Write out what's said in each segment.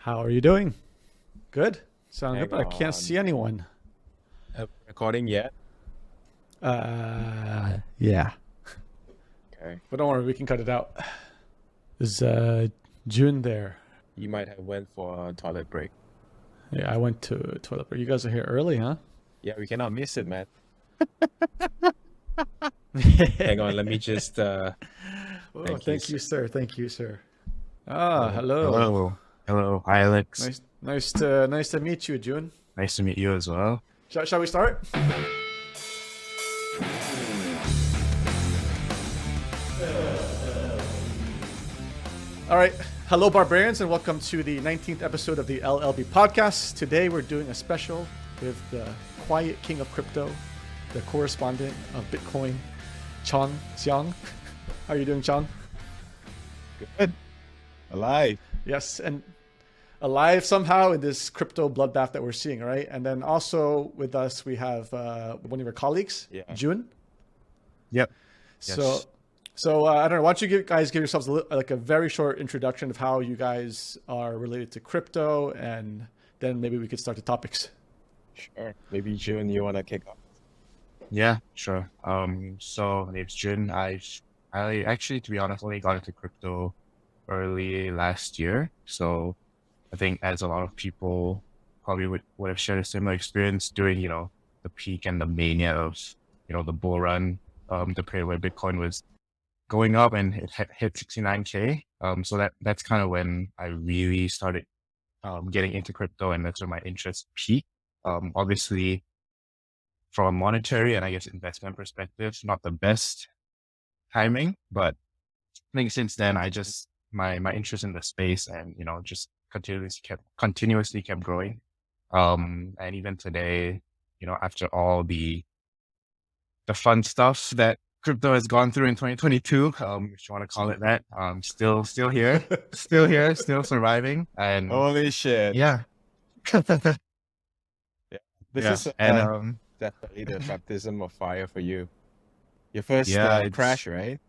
How are you doing? Good? Sound good, Hang but I can't see on. anyone. Recording yet? Yeah. Okay. But don't worry, we can cut it out. Is June there? You might have went for a toilet break. Yeah, I went to a toilet break. You guys are here early, huh? Yeah, we cannot miss it, man. Hang on, let me just Oh, thank you, thank sir. you, sir. Thank you, sir. Uh, Hello. Hello. Hello. Hi, Alex. Nice to meet you, June. Nice to meet you as well. Shall we start? All right. Hello, barbarians, and welcome to the 19th episode of the LLB podcast. Today, we're doing a special with the quiet king of crypto, the correspondent of Bitcoin, Chong Xiang. How are you doing, Chong? Good. Alive. Yes, and alive somehow in this crypto bloodbath that we're seeing, right? And then also with us, we have one of your colleagues, Yeah. June. Yep. So, Yes. I don't know. Why don't you guys give yourselves like a very short introduction of how you guys are related to crypto, and then maybe we could start the topics. Sure. Maybe June, you wanna kick off? Yeah, sure. So my name's Jun. I actually, to be honest, only got into crypto early last year. So I think as a lot of people probably would have shared a similar experience during, the peak and the mania of, the bull run, the period where Bitcoin was going up and it hit 69K. So that's kind of when I really started getting into crypto, and that's where my interest peaked. Obviously, from a monetary and I guess investment perspective, not the best timing, but I think since then I just my interest in the space and just continuously kept growing. And even today, after all the fun stuff that crypto has gone through in 2022, if you want to call it that, still here, still surviving, and Holy shit. yeah, Yeah. This yeah, is and definitely the baptism of fire for you. Your first yeah, crash, it's right?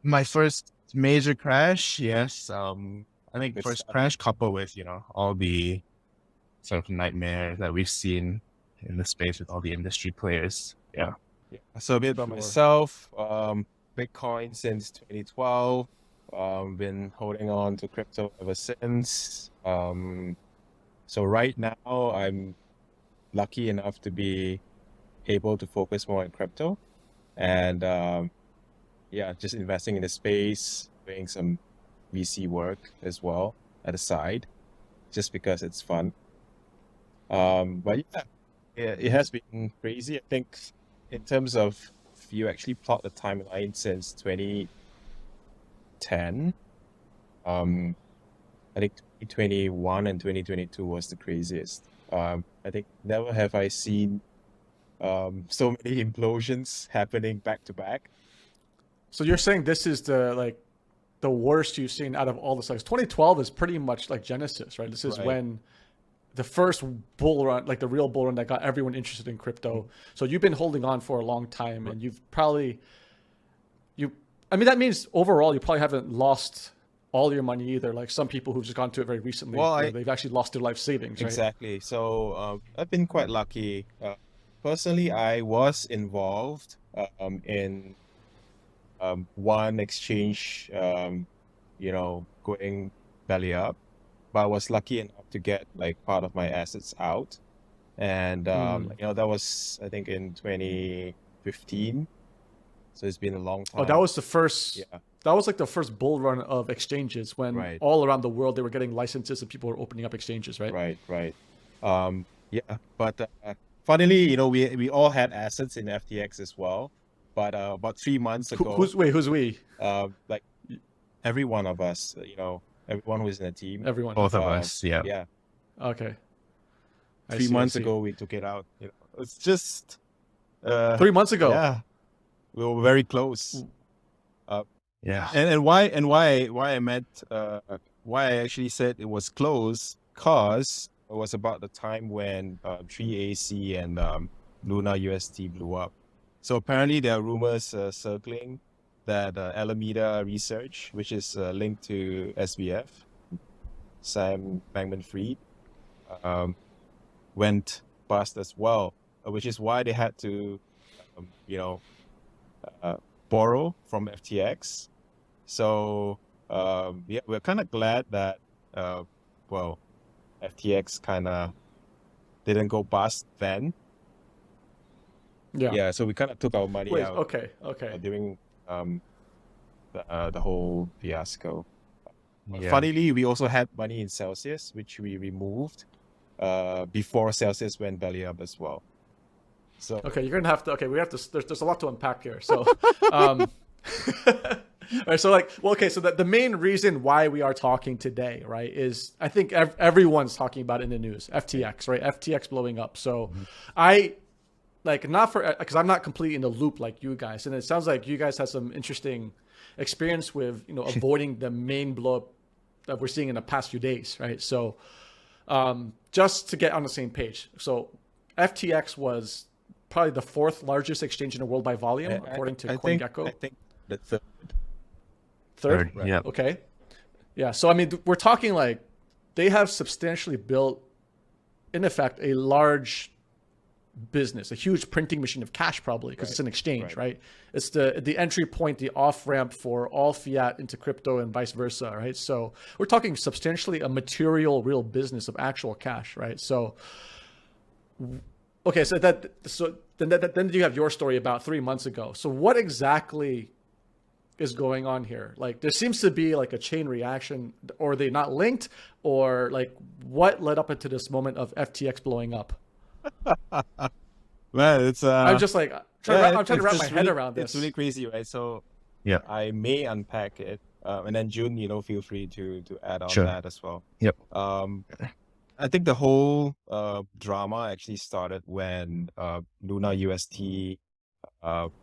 my first major crash. Yes, I think Good first stuff. crash coupled with all the sort of nightmares that we've seen in the space with all the industry players. Yeah. Yeah. So a bit about Sure. myself. Bitcoin since 2012. Been holding on to crypto ever since. So right now I'm lucky enough to be able to focus more on crypto and yeah, just investing in the space, doing some VC work as well at the side, just because it's fun. But yeah, it has been crazy. I think in terms of if you actually plot the timeline since 2010, um, I think 2021 and 2022 was the craziest. I think never have I seen so many implosions happening back to back. So you're saying this is the worst you've seen out of all the cycles. 2012 is pretty much like Genesis, right? This is Right. when the first bull run, like the real bull run that got everyone interested in crypto. So you've been holding on for a long time, and you've probably I mean, that means overall you probably haven't lost all your money either. Like some people who've just gone to it very recently, Well, they've actually lost their life savings, right? exactly. So I've been quite lucky. Personally, I was involved in one exchange, going belly up, but I was lucky enough to get like part of my assets out. And that was I think in 2015. So it's been a long Oh, that time. was the first. Yeah, That was like the first bull run of exchanges when right, all around the world they were getting licenses and people were opening up exchanges, right? right. Yeah, but funnily, we all had assets in FTX as well. But about 3 months ago, Who's we? like every one of us, everyone who's in the team, Everyone. Both of uh, us. Yeah. yeah, Okay, I 3 months see. ago we took it out. It's just, 3 months ago. yeah, we were very close. Yeah. And why I meant why I actually said it was close, cause it was about the time when 3AC and Luna UST blew up. So apparently there are rumors circling that Alameda Research, which is linked to SBF, Sam Bankman-Fried, um, went bust as well, which is why they had to, you know, borrow from FTX. So yeah, we're kind of glad that well, FTX kind of didn't go bust then. Yeah. Yeah, so we kind of took our money Wait. out Okay. Okay. during the whole fiasco. Yeah. Funnily, we also had money in Celsius, which we removed before Celsius went belly up as well. So Okay, you're gonna have to. Okay, we have to. There's a lot to unpack here. So, all right. So like, well, okay. So the main reason why we are talking today, right, is I think everyone's talking about it in the news. FTX, right? FTX blowing up. So, I like not for because I'm not completely in the loop like you guys, and it sounds like you guys had some interesting experience with avoiding the main blow up that we're seeing in the past few days, right? So, just to get on the same page, so FTX was probably the fourth largest exchange in the world by volume, according to CoinGecko. I think the third. Third? Right. Yeah. Okay. Yeah. So, I mean, we're talking like they have substantially built, in effect, a large business, a huge printing machine of cash, probably, because it's an exchange, right? It's the entry point, the off ramp for all fiat into crypto and vice versa, right? So we're talking substantially a material, real business of actual cash, right? So, okay, so then you have your story about 3 months ago. So what exactly is going on here? Like, there seems to be like a chain reaction, or are they not linked, or like what led up into this moment of FTX blowing up? Well, it's I'm just like I'm trying to wrap my head around this. It's really crazy, right? So Yeah. I may unpack it, and then June, feel free to add on Sure. that as well. Yep. I think the whole drama actually started when Luna UST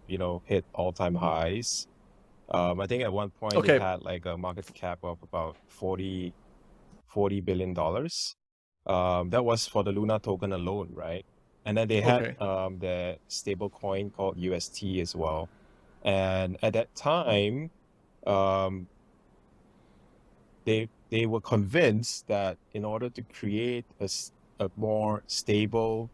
hit all-time highs. I think at one point Okay. it had like a market cap of about $40 billion. That was for the Luna token alone, right? And then they had the stable coin called UST as well. And at that time, they were convinced that in order to create a more stable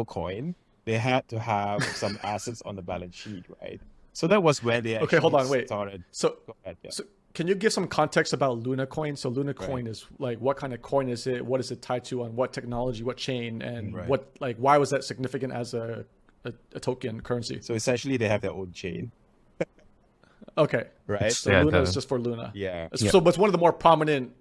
coin, they had to have some assets on the balance sheet, right? So that was where they actually hold on, wait. started. So, Go ahead, yeah. so can you give some context about Luna coin? So Luna coin is like, what kind of coin is it? What is it tied to? On what technology? What chain? And why was that significant as a token currency? So essentially, they have their own chain. Okay. Right. So Luna is just for Luna. Yeah. So it's one of the more prominent,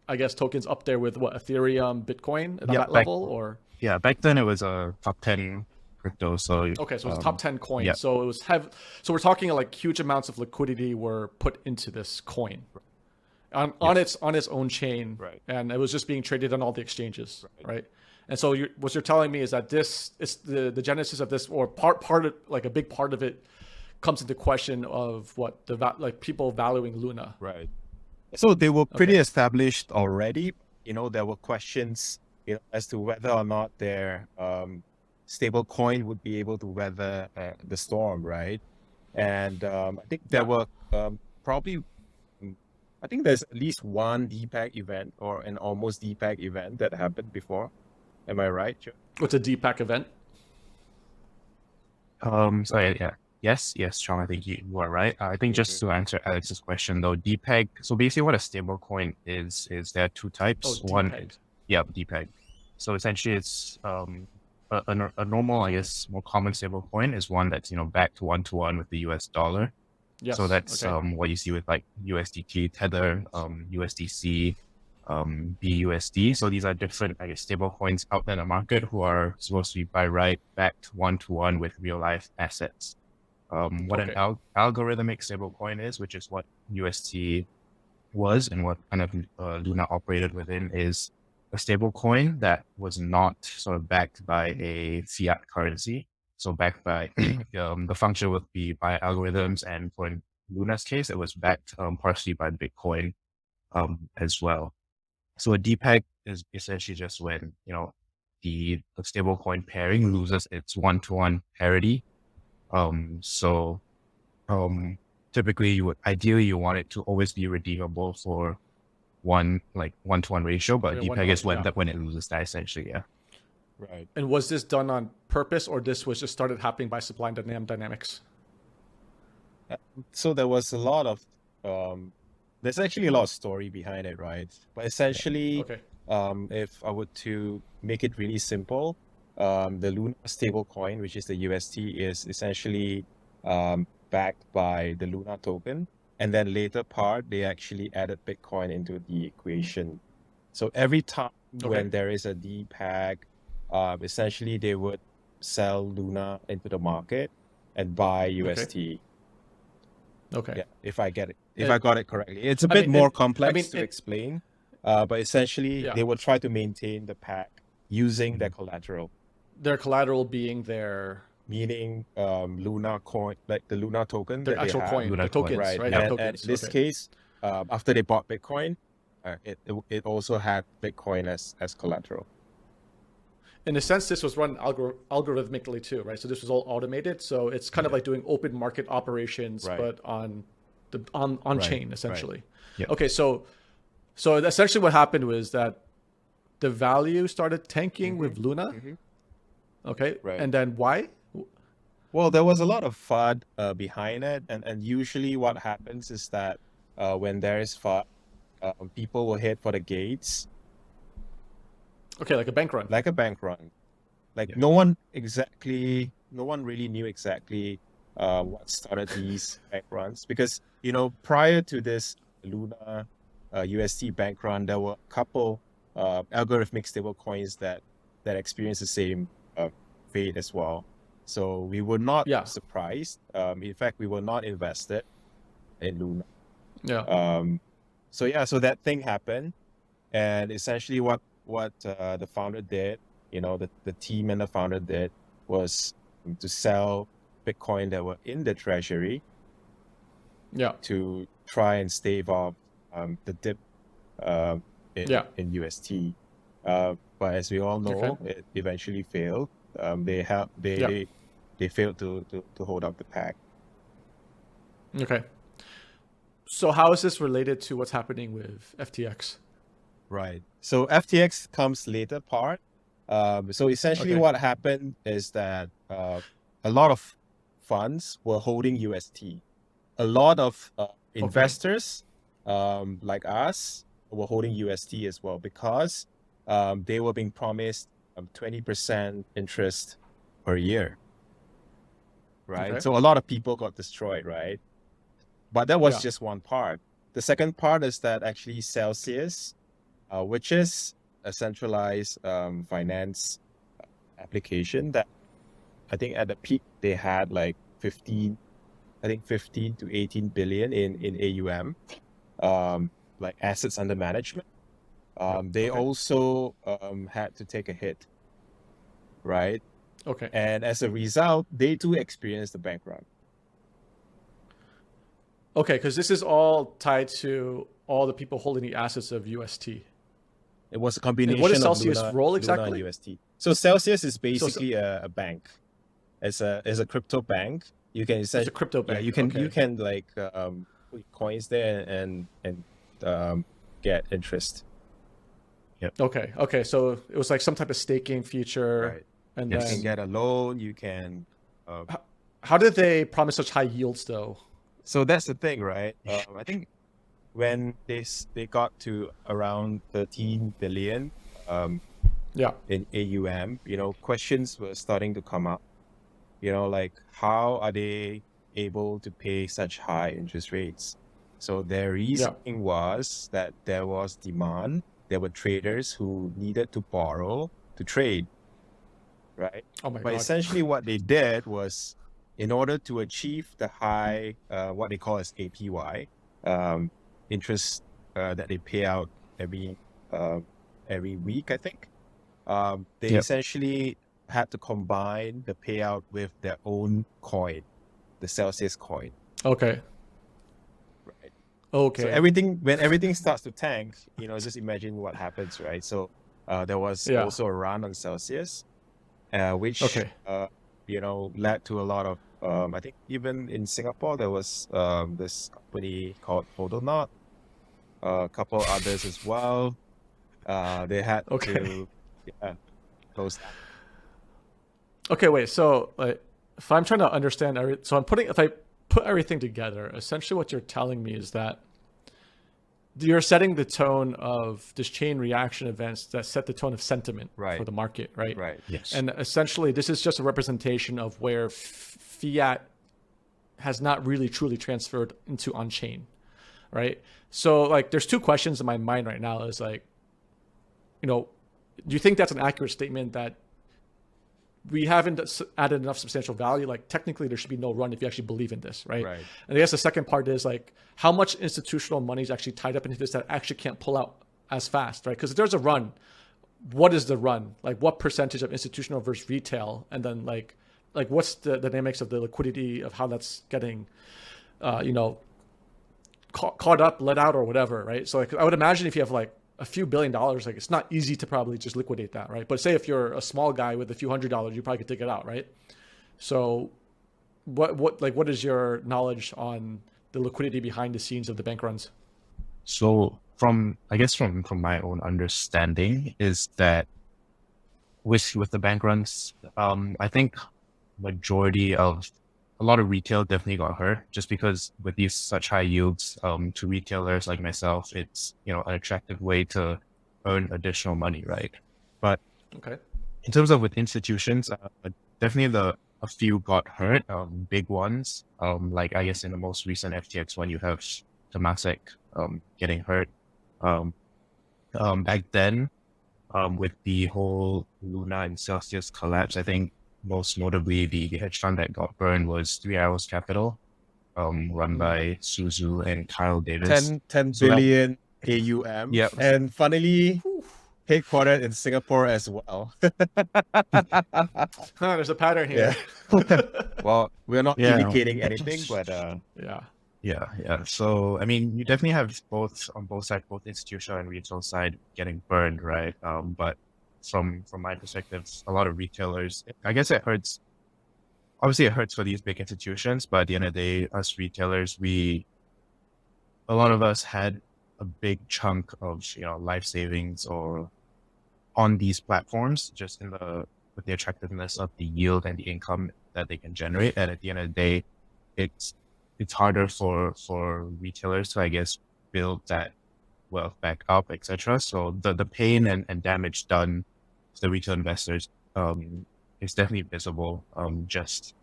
I guess, tokens up there with what, Ethereum, Bitcoin at that level, or? Yeah, back then it was a top 10 crypto. So okay, so it's top 10 coin. Yeah. So it was so we're talking like huge amounts of liquidity were put into this coin on its own chain, right? And it was just being traded on all the exchanges, right? And so what you're telling me is that this is the genesis of this, or part of, like a big part of it, comes into question of what like people valuing Luna, right? So they were pretty established already. There were questions, as to whether or not their stable coin would be able to weather the storm, right? And I think there were probably, I think there's at least one DPAC event or an almost DPAC event that happened before. Am I right, Joe? What's a DPAC event? So yeah. Yes, Sean, I think you are right. I think just to answer Alex's question though, DPEG, so basically what a stable coin is there are two types. One, DPEG. So essentially it's a normal, I guess, more common stable coin is one that's, backed one-to-one with the US dollar. Yes. So that's what you see with like USDT, Tether, USDC, BUSD. So these are different, I guess, stable coins out there in the market who are supposed to be by right backed one-to-one with real life assets. What an algorithmic stablecoin is, which is what UST was and what kind of Luna operated within, is a stablecoin that was not sort of backed by a fiat currency. So backed by the function would be by algorithms, and for in Luna's case, it was backed partially by Bitcoin as well. So a DPEG is essentially just when the stablecoin pairing loses its one-to-one parity. Typically you want it to always be redeemable for one-to-one ratio, but Okay, DPEG is when yeah. when it loses that essentially. Yeah. Right. And was this done on purpose, or this was just started happening by supply and dynamics? So there was a lot of there's actually a lot of story behind it, right? But essentially, Okay. if I were to make it really simple, the Luna stablecoin, which is the UST, is essentially backed by the Luna token. And then later part, they actually added Bitcoin into the equation. So every time when there is a DPEG, essentially they would sell Luna into the market and buy UST. Okay. Yeah, if I get it, if I got it correctly. It's a I bit mean, more it- complex to explain, but essentially Yeah. they will try to maintain the pack using their collateral, Their collateral being their meaning Luna coin, like the Luna token that they actual have. coin, Luna the tokens, Right. right? Yeah. The And tokens. in this Okay. case, after they bought Bitcoin, it also had Bitcoin as collateral. In a sense, this was run algorithmically too, right? So this was all automated. So it's kind of like doing open market operations, Right. but on Right, chain essentially. Yep. Okay, so essentially what happened was that the value started tanking with Luna. Mhm. Okay, Right. and then why? Well, there was a lot of FUD behind it, and usually what happens is that when there is FUD, people will head for the gates Okay, like a bank run. like a bank run. Like Yeah. no one really knew exactly what started these bank runs, because prior to this Luna UST bank run, there were a couple algorithmic stable coins that experienced the same fate as well. So we were not Yeah. surprised. In fact, we were not invested in Luna. Yeah. So that thing happened, and essentially what the founder did, the team and the founder did, was to sell Bitcoin that were in the treasury Yeah. to try and stave off the dip in UST. But as we all know, it eventually failed. They failed to hold up the pack. Okay. So how is this related to what's happening with FTX? Right. So FTX comes later part. So essentially what happened is that a lot of funds were holding UST. A lot of investors like us were holding UST as well, because they were being promised 20% interest per year. Right. Okay. So a lot of people got destroyed, right? But that was just one part. The second part is that actually Celsius, which is a centralized finance application that I think at the peak they had like 15 to 18 billion in AUM, like assets under management. They also had to take a hit, right? Okay. And as a result, they too experienced the bank run. Okay, because this is all tied to all the people holding the assets of UST. It was a combination what is of Celsius' role exactly? Luna and UST. So Celsius is basically a bank. It's a crypto bank. You can It's a crypto bank. Yeah, you can like put coins there and get interest. Yep. Okay. So it was like some type of staking feature. Right. And You then can get a loan. You can. How did they promise such high yields though? So that's the thing, right? I think when they got to around 13 billion in AUM, questions were starting to come up. Like how are they able to pay such high interest rates? So their reasoning was that there was demand. There were traders who needed to borrow to trade, right? Oh my But God. essentially what they did was, in order to achieve the high, what they call as APY, interest that they pay out every week, I think, they essentially had to combine the payout with their own coin, the Celsius coin. Okay. Right. Okay. So when everything starts to tank, just imagine what happens, right? So there was also a run on Celsius, which led to a lot of I think even in Singapore there was this company called Hodlnaut. a couple others as well. They had Okay. to, yeah, close down. Okay, wait. So, like, if I'm trying to understand so if I put everything together, essentially what you're telling me is that you're setting the tone of this chain reaction events that set the tone of sentiment for Right, the market, right? right, Yes. And essentially, this is just a representation of where fiat has not really truly transferred into on chain, right? So, like, there's two questions in my mind right now. Is like, do you think that's an accurate statement that we haven't added enough substantial value? Like, technically there should be no run if you actually believe in this, right? right. And I guess the second part is like, how much institutional money is actually tied up into this that actually can't pull out as fast, right? Because if there's a run, what is the run? Like, what percentage of institutional versus retail? And then like what's the dynamics of the liquidity of how that's getting caught up, let out, or whatever, right? So like, I would imagine if you have like a few $1 billion, like, it's not easy to probably just liquidate that, right? But say if you're a small guy with a few $100s, you probably could take it out, right? So what is your knowledge on the liquidity behind the scenes of the bank runs? So from my own understanding is that with the bank runs, I think majority of a lot of retail definitely got hurt just because with these such high yields, to retailers like myself, it's an attractive way to earn additional money, right? But Okay. in terms of with institutions, definitely a few got hurt, big ones. Like I guess in the most recent FTX one, you have Temasek getting hurt. Back then, with the whole Luna and Celsius collapse, I think most notably the hedge fund that got burned was 3 Arrows Capital, run by Suzu and Kyle Davis. 10 So that- billion AUM. Yep. And funnily, headquartered in Singapore as well. There's a pattern here. Well, we're not Yeah. indicating anything, but Yeah. Yeah. So I mean, you definitely have both on both sides, both institutional and retail side getting burned, right? But from my perspective, a lot of retailers, I guess it hurts. Obviously, it hurts for these big institutions, but at the end of the day, us retailers, a lot of us had a big chunk of life savings or on these platforms, just with the attractiveness of the yield and the income that they can generate. And at the end of the day, it's harder for retailers to, I guess, build that wealth back up, etc. So the pain and damage done to the retail investors is definitely visible. Just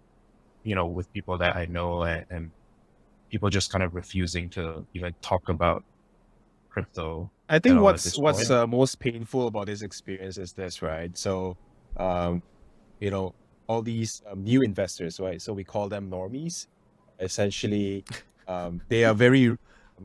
with people that I know and people just kind of refusing to even talk about crypto. I think at all at what's this what's point. most painful about this experience is this, right? So, all these new investors, right? So we call them normies. Essentially, they are very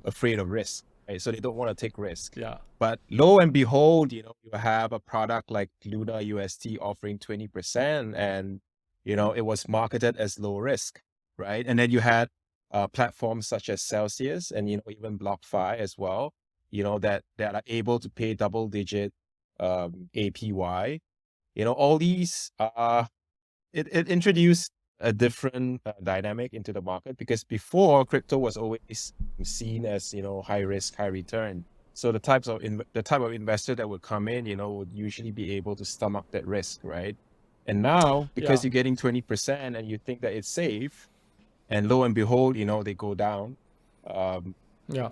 afraid of risk, right? So they don't want to take risk. Yeah. But lo and behold, you have a product like Luna UST offering 20%, and it was marketed as low risk, right? And then you had platforms such as Celsius and even BlockFi as well, that are able to pay double-digit APY. All these it introduced a different dynamic into the market, because before, crypto was always seen as high risk, high return. So the type of investor that would come in, would usually be able to stomach that risk, right? And now, because Yeah. you're getting 20% and you think that it's safe, and lo and behold, they go down. Yeah.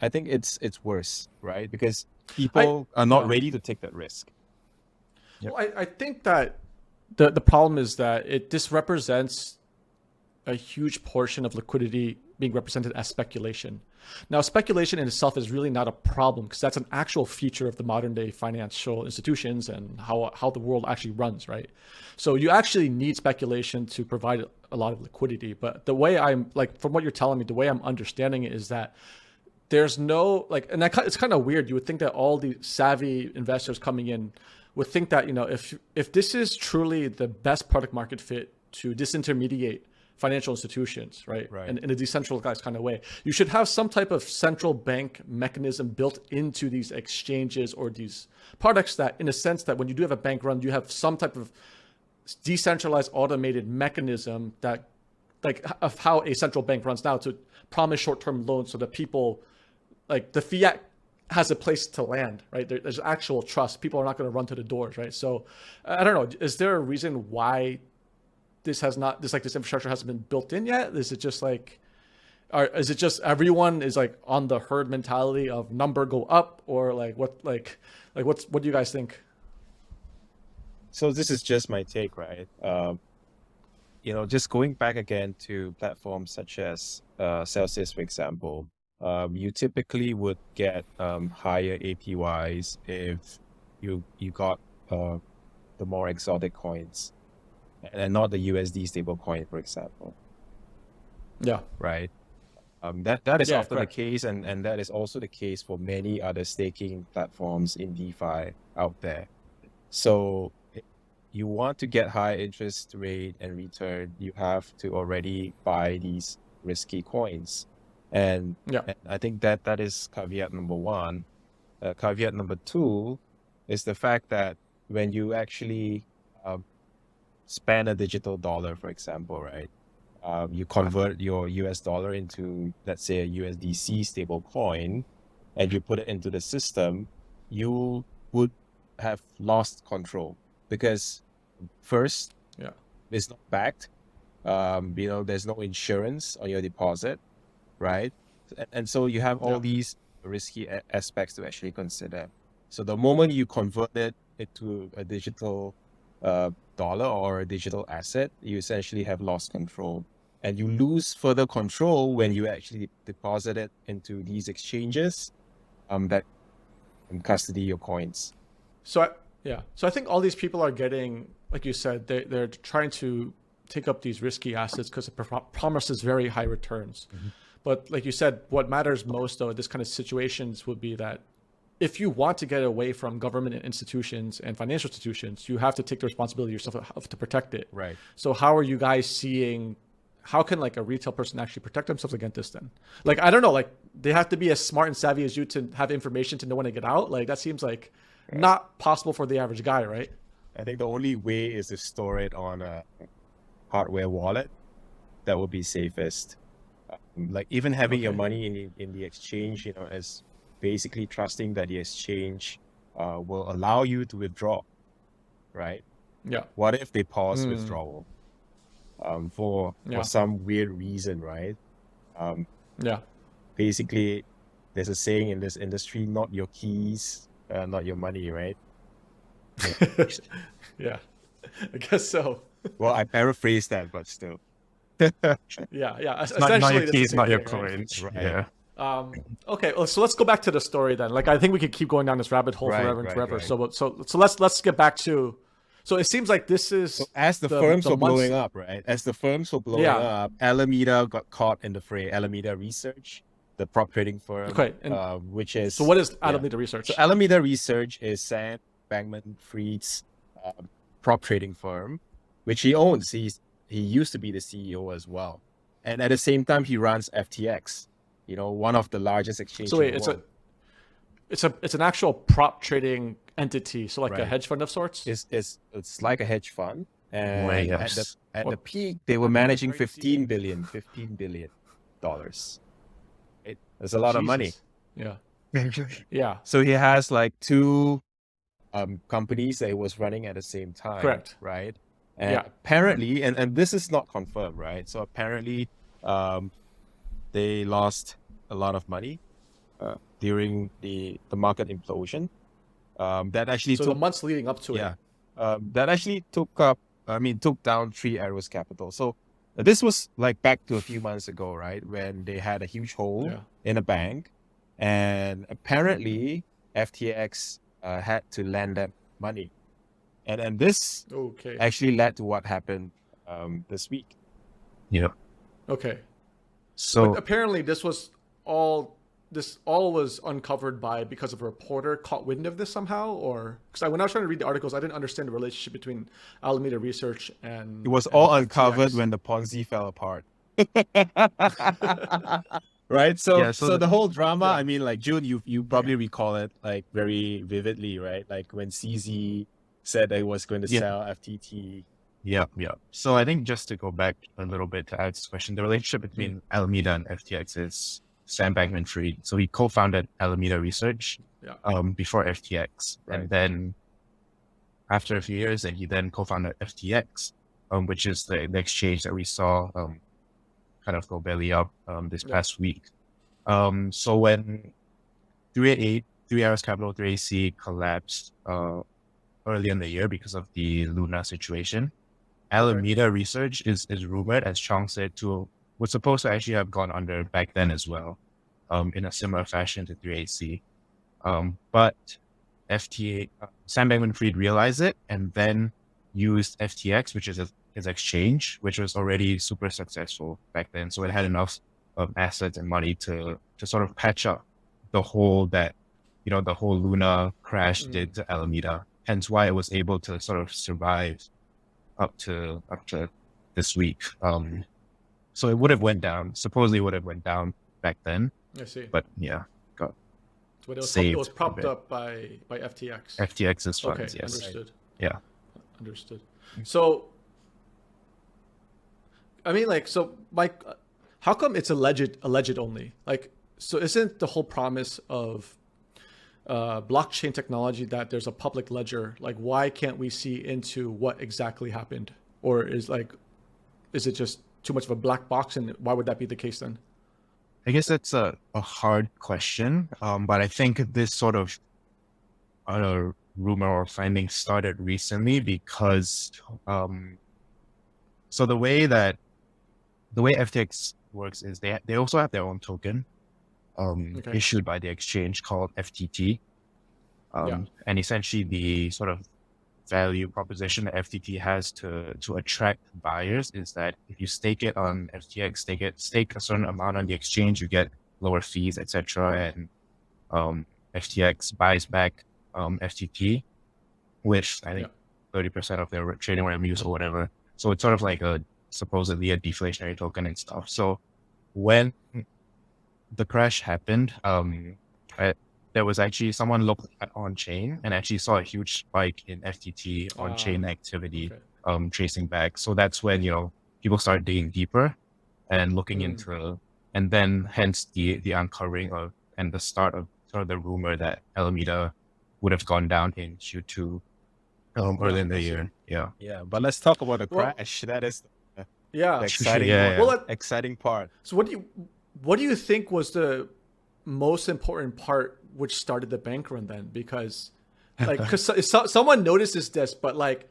I think it's worse, right? Because people are not ready to take that risk. Well, I think that the problem is that this represents a huge portion of liquidity being represented as speculation. Now, speculation in itself is really not a problem, because that's an actual feature of the modern day financial institutions and how the world actually runs, right? So you actually need speculation to provide a lot of liquidity. But the way from what you're telling me, the way I'm understanding it is that there's no it's kind of weird. You would think that all the savvy investors coming in would think that, if this is truly the best product market fit to disintermediate financial institutions, right? And in a decentralized kind of way, you should have some type of central bank mechanism built into these exchanges or these products, that in a sense that when you do have a bank run, you have some type of decentralized automated mechanism that, like, of how a central bank runs now, to promise short-term loans so that people like the fiat has a place to land, right? There's actual trust. People are not going to run to the doors, right? So I don't know. Is there a reason why this infrastructure hasn't been built in yet? Is it just like, is it just everyone is like on the herd mentality of number go up, or what do you guys think? So this is just my take, right? Just going back again to platforms such as Celsius, for example, you typically would get higher APYs if you got the more exotic coins and not the USD stable coin, for example. Yeah. Right. That is often correct. the case, and that is also the case for many other staking platforms in DeFi out there. So you want to get high interest rate and return, you have to already buy these risky coins. And I think that is caveat number one. Caveat number two is the fact that when you actually spend a digital dollar, for example, right? You convert your US dollar into, let's say, a USDC stable coin, and you put it into the system, you would have lost control because first, it's not backed. There's no insurance on your deposit, right? And so you have all these risky aspects to actually consider. So the moment you convert it into a digital dollar or a digital asset, you essentially have lost control. And you lose further control when you actually deposit it into these exchanges that custody your coins. So I think all these people are getting, like you said, they're trying to take up these risky assets because it promises very high returns. Mm-hmm. But like you said, what matters most though in this kind of situations would be that if you want to get away from government institutions and financial institutions, you have to take the responsibility yourself to protect it. Right. So how are you guys seeing, how can like a retail person actually protect themselves against this then? Like, I don't know, like they have to be as smart and savvy as you to have information to know when to get out. Like that seems like not possible for the average guy, right? I think the only way is to store it on a hardware wallet. That would be safest. Like even having your money in the exchange, as basically trusting that the exchange will allow you to withdraw, right? Yeah. What if they pause withdrawal for some weird reason, right? Basically, there's a saying in this industry: not your keys, not your money, right? Yeah, I guess so. Well, I paraphrased that, but still. Yeah. Essentially, not your keys, not your coins. Right? Yeah. Okay, well, so let's go back to the story then. Like, I think we could keep going down this rabbit hole forever and forever. Right. So let's get back to. So it seems like this is as the firms were blowing up, right? As the firms were blowing up, Alameda got caught in the fray. Alameda Research, the prop trading firm, which is. So what is Alameda Research? So Alameda Research is Sam Bankman-Fried's prop trading firm, which he owns. He used to be the CEO as well, and at the same time he runs FTX, one of the largest exchanges. So wait, it's an actual prop trading entity, so like a hedge fund of sorts. It's like a hedge fund, and at the peak they were managing $15 billion. That's a lot of money. Yeah. So he has like two companies that he was running at the same time. Correct. Right. And apparently, and this is not confirmed, right? So apparently, they lost a lot of money during the market implosion. That actually took the months leading up to it. That actually took down Three Arrows Capital. So this was like back to a few months ago, right? When they had a huge hole in a bank, and apparently FTX had to lend them money. And this actually led to what happened this week. Yeah. Okay. So but apparently this all was uncovered because of a reporter caught wind of this somehow, or because when I was trying to read the articles, I didn't understand the relationship between Alameda Research and. It was all uncovered when the Ponzi fell apart. Right. So the whole drama. I mean, like June, you probably recall it like very vividly, right? Like when CZ said that he was going to sell FTT. Yeah. So I think just to go back a little bit to Alex's question, the relationship between Alameda and FTX is Sam Bankman-Fried. So he co-founded Alameda Research before FTX. Right. And then after a few years, then he then co-founded FTX, which is the exchange that we saw kind of go belly up this past week. So when 388, Three Arrows Capital, 3AC collapsed early in the year because of the Luna situation, Alameda Research is rumored, as Chong said, was supposed to actually have gone under back then as well, in a similar fashion to 3AC. But Sam Bankman-Fried realized it and then used FTX, which is his exchange, which was already super successful back then. So it had enough assets and money to sort of patch up the hole that, the whole Luna crash did to Alameda. Hence why it was able to sort of survive up to this week. So it would have supposedly would have went down back then. I see. But yeah, got but it saved was propped up by FTX. FTX's funds, okay, yes. Understood. Yeah. Understood. So, I mean, like, so Mike, how come it's alleged only? Like, so isn't the whole promise of blockchain technology that there's a public ledger? Like, why can't we see into what exactly happened? Or is it just too much of a black box, and why would that be the case then? I guess that's a hard question, but I think this sort of rumor or finding started recently because so the way FTX works is they also have their own token issued by the exchange called FTT, and essentially the sort of value proposition that FTT has to attract buyers is that if you stake it on FTX, stake a certain amount on the exchange, you get lower fees, etc. And FTX buys back FTT, which I think 30% of their trading revenues or whatever. So it's sort of like supposedly a deflationary token and stuff. So when the crash happened, there was actually someone looked at on-chain and actually saw a huge spike in FTT on-chain activity, tracing back. So that's when, people started digging deeper and looking into, and then hence the uncovering of, and the start of sort of the rumor that Alameda would have gone down in Q2 early in the year. Yeah. Yeah, but let's talk about the crash. That is the exciting exciting part. So what do you think was the most important part which started the bank run then? Because someone notices this, but like,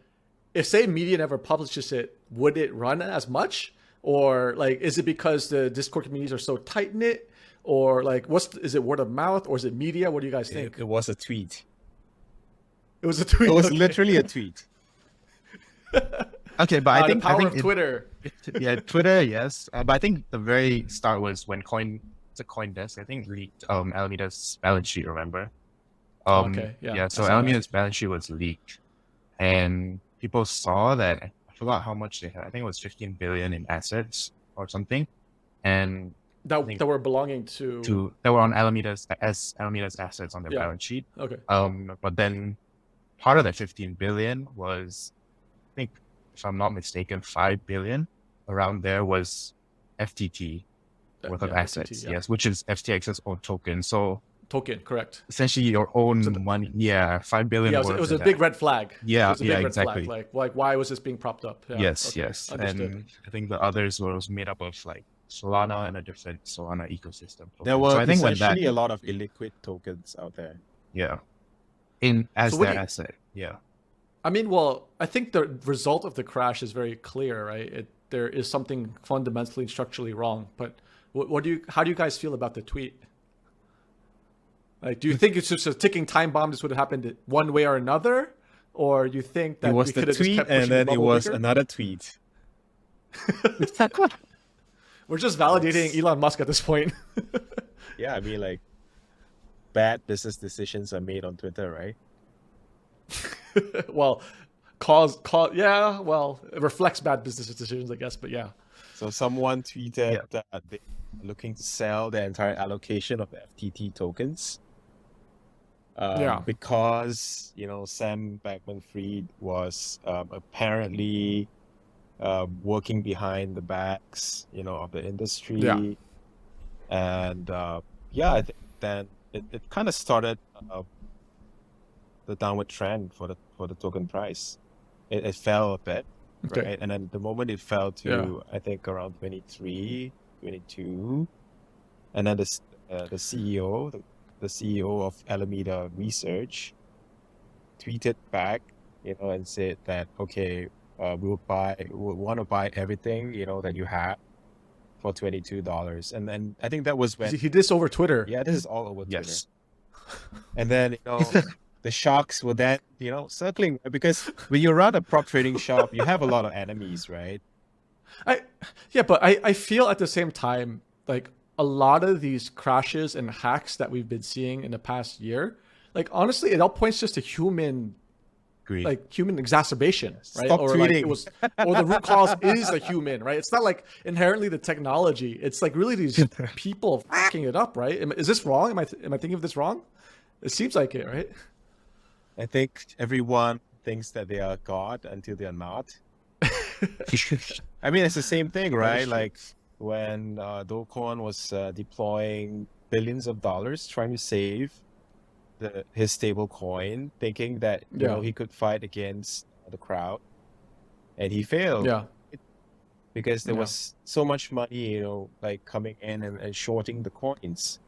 if say media never publishes it, would it run as much? Or like, is it because the Discord communities are so tight knit? Or like, is it word of mouth, or is it media? What do you guys think? It was a tweet. It was a tweet. It was literally a tweet. Okay, but I think the power of Twitter. Yeah, Twitter, yes. But I think the very start was when CoinDesk, I think, leaked Alameda's balance sheet. Remember? So Alameda's balance sheet was leaked, and people saw that. I forgot how much they had. I think it was 15 billion in assets or something, and that were belonging to that were on Alameda's assets on their balance sheet. Okay. But then part of that 15 billion was, I think, if I'm not mistaken, 5 billion around there was FTT worth of assets, yes, which is FTX's own token. So correct. Essentially your own money. Yeah, 5 billion. Yeah, it was a big red flag. Yeah, exactly. Flag. Like why was this being propped up? Yeah. Yes. Understood. And I think the others was made up of like Solana and a different Solana ecosystem. There were essentially a lot of illiquid tokens out there. Yeah. As their asset. Yeah. I mean, well, I think the result of the crash is very clear, right? There is something fundamentally structurally wrong. But how do you guys feel about the tweet? Like, do you think it's just a ticking time bomb? This would have happened one way or another, or you think that it was the tweet and then it was another tweet? We're just validating Elon Musk at this point. Yeah, I mean, like, bad business decisions are made on Twitter, right? Well, it reflects bad business decisions, I guess, but yeah. So someone tweeted that they're looking to sell their entire allocation of FTT tokens. Because, Sam Bankman-Fried was apparently working behind the backs, of the industry. And yeah, I think then it kind of started the downward trend for the token price. It fell a bit, Okay. right? And then the moment it fell Yeah. to, I think, around 23, 22, and then the CEO, the CEO of Alameda Research tweeted back, and said that, okay, we want to buy everything, that you have for $22. And then I think that was when, He did this over Twitter. yeah, this is all over Twitter. Yes. And then, the sharks were then, circling, because when you run a prop trading shop, you have a lot of enemies, right? But I feel at the same time, like a lot of these crashes and hacks that we've been seeing in the past year, like honestly, it all points just to human exacerbation, right? Stop or tweeting. like it was, or the root cause is a human, right? It's not like inherently the technology. It's like really these people fucking it up, right? Is this wrong? Am I thinking of this wrong? It seems like it, right? I think everyone thinks that they are God until they're not. I mean, it's the same thing, right? Like when Dogecoin was deploying billions of dollars trying to save his stable coin, thinking that he could fight against the crowd, and he failed. Yeah. Because there was so much money, like coming in and shorting the coins.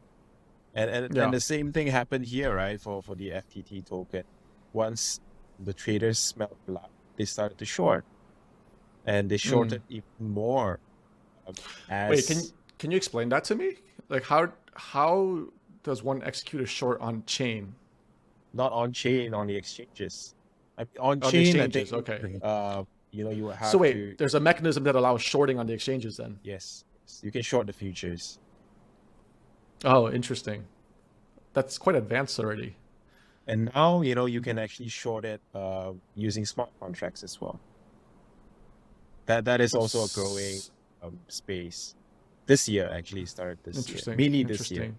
And the same thing happened here, right? For the FTT token. Once the traders smelled blood, they started to short, and they shorted even more. Wait, can you explain that to me? Like how does one execute a short on chain? Not on chain, on the exchanges. On the chain, exchanges, I think, okay. you would have So wait, there's a mechanism that allows shorting on the exchanges then? Yes, you can short the futures. Oh, interesting. That's quite advanced already. And now, you can actually short it using smart contracts as well. That is also a growing space. This year actually started this year. Mainly this year.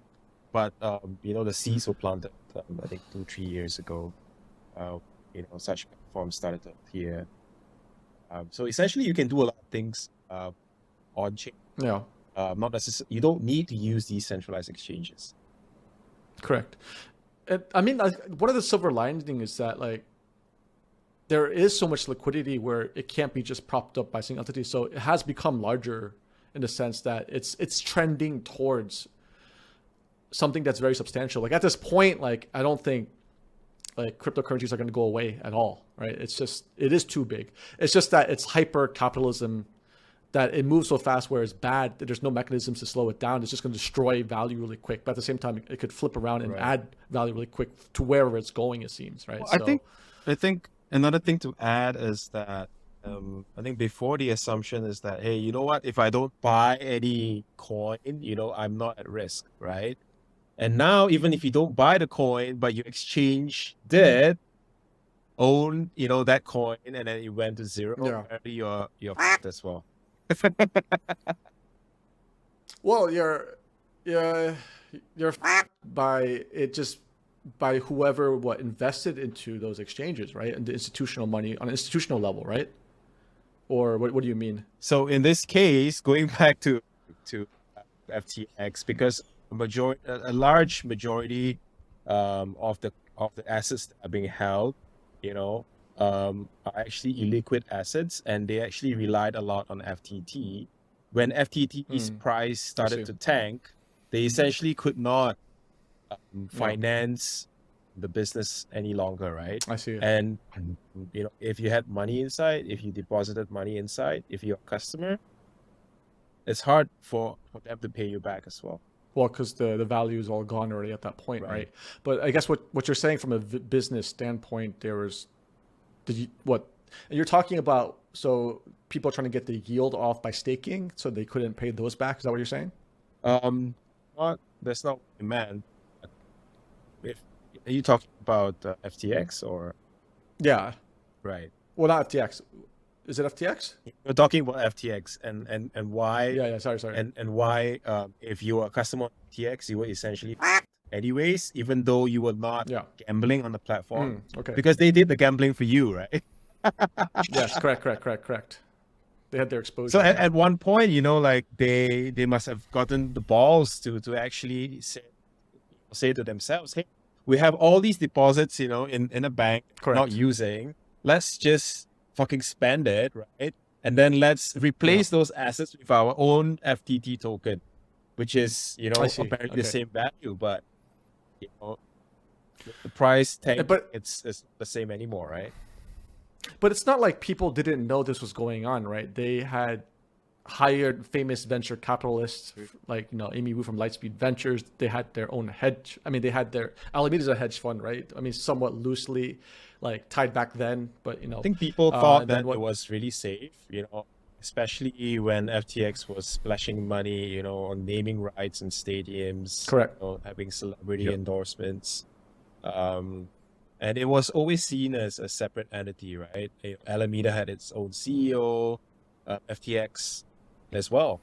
But, the seeds were planted, I think 2-3 years ago. Such platforms started to appear. So essentially, you can do a lot of things on chain. Yeah. Not necessarily. You don't need to use decentralized exchanges. Correct. And I mean, one of the silver lining is that like there is so much liquidity where it can't be just propped up by single entity. So it has become larger in the sense that it's trending towards something that's very substantial. Like at this point, like I don't think like cryptocurrencies are going to go away at all, right? It is too big. It's just that it's hyper capitalism, that it moves so fast where it's bad that there's no mechanisms to slow it down. It's just going to destroy value really quick. But at the same time, it could flip around and add value really quick to wherever it's going, it seems, right? Well, I think another thing to add is that I think before the assumption is that, hey, you know what? If I don't buy any coin, I'm not at risk, right? And now, even if you don't buy the coin, but you did own, that coin, and then it went to zero, you're f***ed as well. Well, you're by whoever invested into those exchanges, right? And the institutional money on an institutional level, right? Or what do you mean? So in this case, going back to FTX, because a large majority of the assets that are being held, are actually illiquid assets, and they actually relied a lot on FTT. When FTT's price started to tank, they essentially could not finance the business any longer, right? I see. And if you had money inside, if you deposited money inside, if you're a customer, it's hard for them to pay you back as well. Well, because the value is all gone already at that point, right? But I guess what you're saying from a business standpoint, you're talking about, so people are trying to get the yield off by staking, so they couldn't pay those back. Is that what you're saying? That's not what I meant. Are you talking about FTX or? Yeah. Right. Well, not FTX. Is it FTX? We're talking about FTX and why. Yeah. Sorry. And why, if you were a customer of FTX, you were essentially anyways, even though you were not gambling on the platform. Okay. Because they did the gambling for you, right? Yes. Correct. They had their exposure. So at one point, like they must have gotten the balls to actually say to themselves, hey, we have all these deposits, in a bank, Correct. not using. Let's just fucking spend it, right? And then let's replace those assets with our own FTT token, which is, I see. apparently the Okay. same value, but the price tag, But- it's the same anymore, right? But it's not like people didn't know this was going on, right? They had hired famous venture capitalists like, Amy Wu from Lightspeed Ventures. They had their own hedge. I mean, they had their Alameda's a hedge fund, right? I mean, somewhat loosely like tied back then, but I think people thought that what- it was really safe, especially when FTX was splashing money, on naming rights and stadiums, Correct. having celebrity endorsements. And it was always seen as a separate entity, right? Alameda had its own CEO, FTX as well.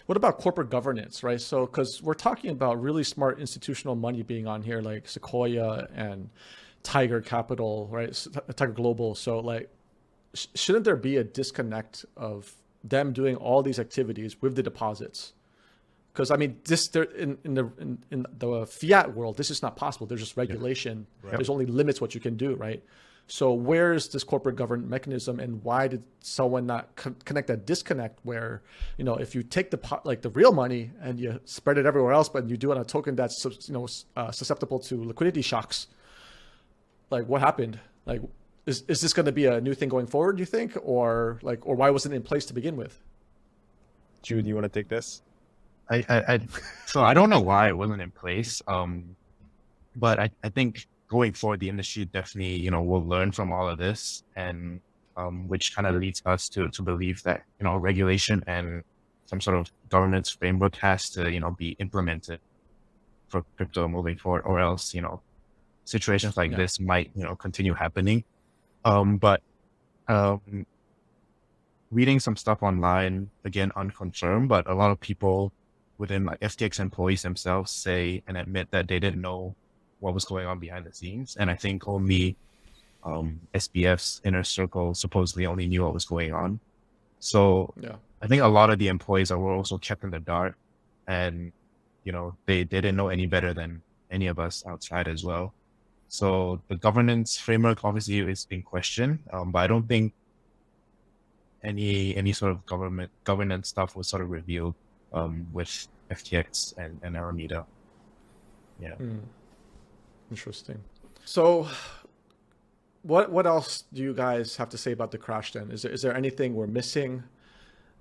What about corporate governance, right? So, because we're talking about really smart institutional money being on here, like Sequoia and Tiger Capital, right? Tiger Global. So, like, shouldn't there be a disconnect of them doing all these activities with the deposits? Because I mean, in the fiat world, this is not possible. There's just regulation. Right. There's only limits what you can do, right? So where's this corporate governance mechanism, and why did someone not connect that disconnect where, if you take the real money and you spread it everywhere else, but you do it on a token that's, susceptible to liquidity shocks, like what happened? Like, is this going to be a new thing going forward, do you think? Or why wasn't it in place to begin with? Jude, you want to take this? So I don't know why it wasn't in place. But I think going forward, the industry definitely, will learn from all of this, and which kind of leads us to believe that, regulation and some sort of governance framework has to, be implemented for crypto moving forward, or else, situations like this might, continue happening. But reading some stuff online, again, unconfirmed, but a lot of people within like FTX employees themselves say and admit that they didn't know what was going on behind the scenes. And I think only SBF's inner circle supposedly only knew what was going on. So I think a lot of the employees were also kept in the dark, and, they didn't know any better than any of us outside as well. So the governance framework obviously is being questioned, but I don't think any sort of governance stuff was sort of revealed with FTX and Alameda. Yeah. Interesting. So what else do you guys have to say about the crash then? Is there anything we're missing?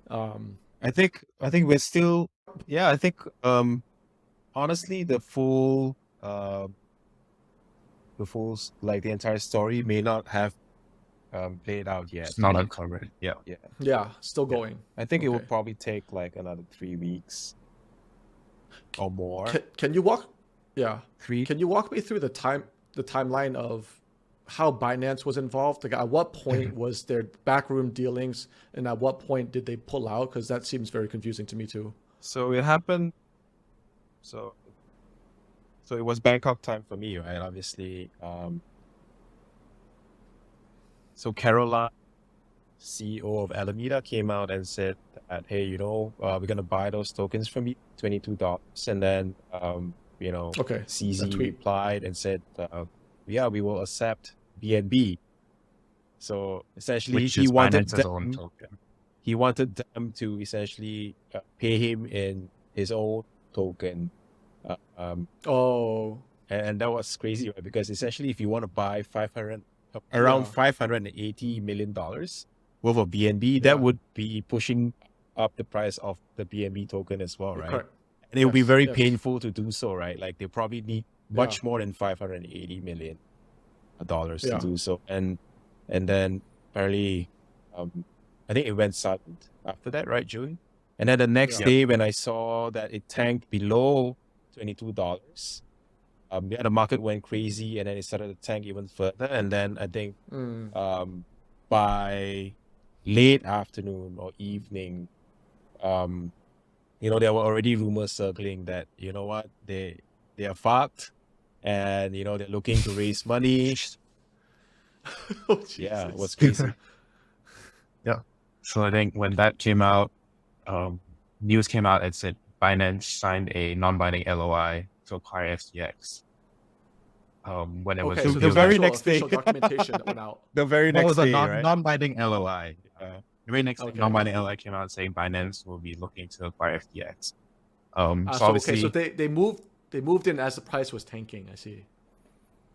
I think we're still, I think honestly the full like the entire story may not have played out yet. It's not uncovered. Yeah. Yeah, still going. I think it will Okay. probably take like another 3 weeks or more. Can you walk? Yeah. 3. Can you walk me through the timeline of how Binance was involved? Like, at what point was there backroom dealings, and at what point did they pull out? Because that seems very confusing to me too. So it happened. So it was Bangkok time for me, right? Obviously. So Caroline, CEO of Alameda, came out and said that, hey, we're gonna buy those tokens from you, $22, and then Okay. CZ that tweet. replied and said, yeah, we will accept BNB. So essentially, Which he is wanted Binance's own token. he wanted them to essentially pay him in his own token. Oh, And that was crazy, right? Because essentially, if you want to buy around $580 million worth of BNB, that would be pushing up the price of the BNB token as well, right? correct. And it would be very yes. painful to do so, right? Like they probably need much more than $580 million to do so. And then apparently, I think it went silent after that, right, Joey? And then the next day, when I saw that it tanked below $22, the market went crazy, and then it started to tank even further. And then I think by late afternoon or evening, there were already rumors circling that, they are fucked, and, they're looking to raise money. Oh, Yeah, it Jesus. was crazy. So I think when that came out, news came out and said Binance signed a non-binding LOI to acquire FTX. When it was Okay, so The there's revealed very that next day. official documentation that went out. The very what next was a day, right? non-binding LOI. Uh, The very next day, Okay. non-binding LOI came out saying Binance will be looking to acquire FTX. So So obviously, okay, so they moved in as the price was tanking. I see.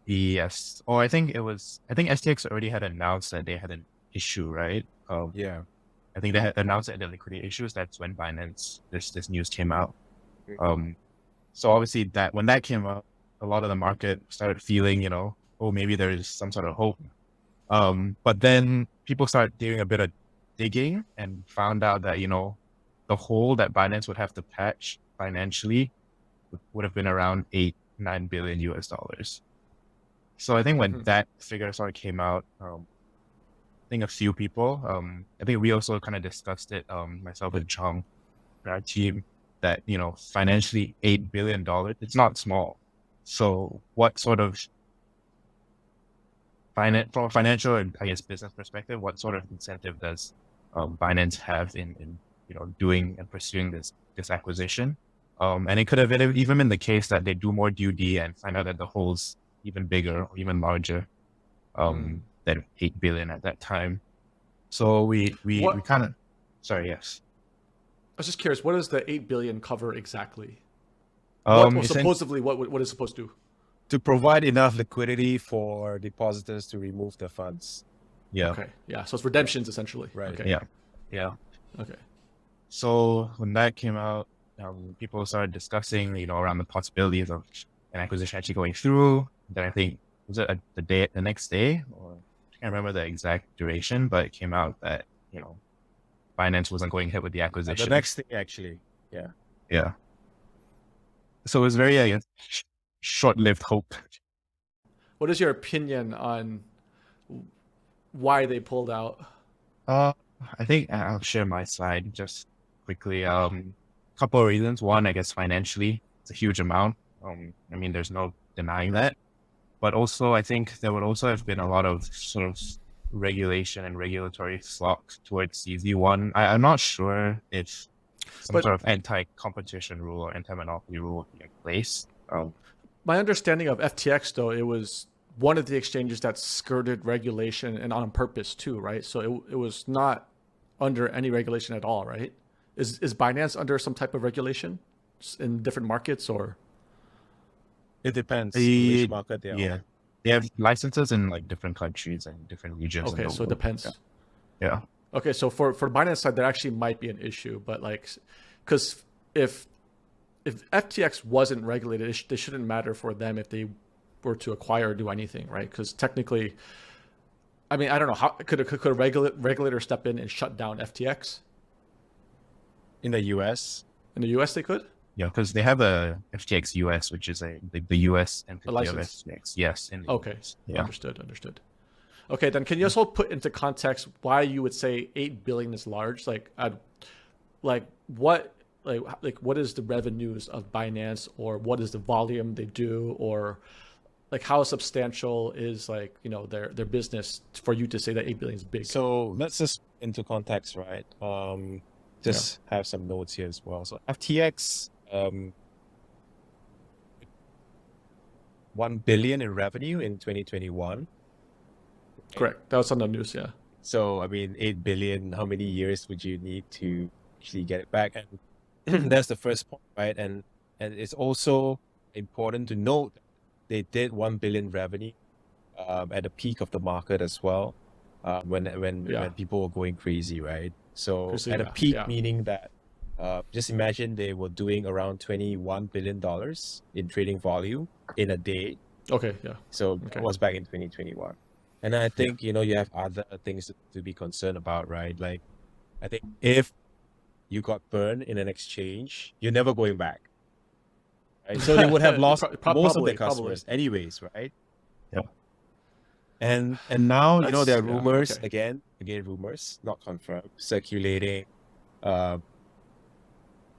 yes. Or I think FTX already had announced that they had an issue, right? yeah. I think they had announced that the liquidity issues. That's when Binance this news came out. So obviously that when that came out, a lot of the market started feeling, oh, maybe there is some sort of hope. But then people started doing a bit of digging and found out that, the hole that Binance would have to patch financially would have been around 8-9 billion US dollars. So I think when that figure sort of came out, I think a few people, I think we also kind of discussed it, myself and Chong, our team, that, financially $8 billion, it's not small. So what sort of from a financial and I guess business perspective, what sort of incentive does Binance have in doing and pursuing this acquisition? And it could have even been the case that they do more due D and find out that the hole's even bigger or even larger than 8 billion at that time. So we kind of, sorry, yes. I was just curious. What does the 8 billion cover exactly? Supposedly, what is supposed to do? To provide enough liquidity for depositors to remove their funds. Yeah. Okay. Yeah. So it's redemptions essentially. Right. Okay. Yeah. Yeah. Okay. So when that came out, people started discussing, around the possibilities of an acquisition actually going through. Then I think, was it the next day, or I can't remember the exact duration, but it came out that, Binance wasn't going ahead with the acquisition. The next day, actually. Yeah. Yeah. So it was very, I guess, short-lived hope. What is your opinion on why they pulled out? I think I'll share my side just quickly. Couple of reasons. One, I guess financially, it's a huge amount. I mean, there's no denying that. But also, I think there would also have been a lot of sort of regulation and regulatory flock towards CZ1. I'm not sure if some sort of anti-competition rule or anti-monopoly rule would be in place. My understanding of FTX, though, it was one of the exchanges that skirted regulation and on purpose too, right? So it was not under any regulation at all, right? Is Binance under some type of regulation in different markets, or? It depends which market they are. Yeah. They have licenses in like different countries and different regions. Okay, so it depends. Yeah. Okay, so for Binance side, there actually might be an issue, but because if FTX wasn't regulated, it shouldn't matter for them if they were to acquire or do anything, right? Because technically, I mean, I don't know, how could a regulator step in and shut down FTX? In the US? In the US, they could? Yeah, because they have a FTX US, which is the US entity of FTX. Yes. Okay. Yeah. Understood. Okay, then can you also put into context why you would say 8 billion is large? What is the revenues of Binance, or what is the volume they do, or like how substantial is their business for you to say that 8 billion is big? So let's just into context, right? Have some notes here as well. So FTX, 1 billion in revenue in 2021. Correct. That was on the news, yeah. So, I mean, 8 billion, how many years would you need to actually get it back? And that's the first point, right? And it's also important to note they did 1 billion revenue at the peak of the market as well, when people were going crazy, right? So at a peak, meaning that just imagine they were doing around $21 billion in trading volume in a day. Okay, yeah. So that was back in 2021. And I think, you have other things to be concerned about, right? Like, I think if you got burned in an exchange, you're never going back. Right? So they would have lost most of their customers anyways, right? Yeah. And now, there are rumors, again, rumors, not confirmed, circulating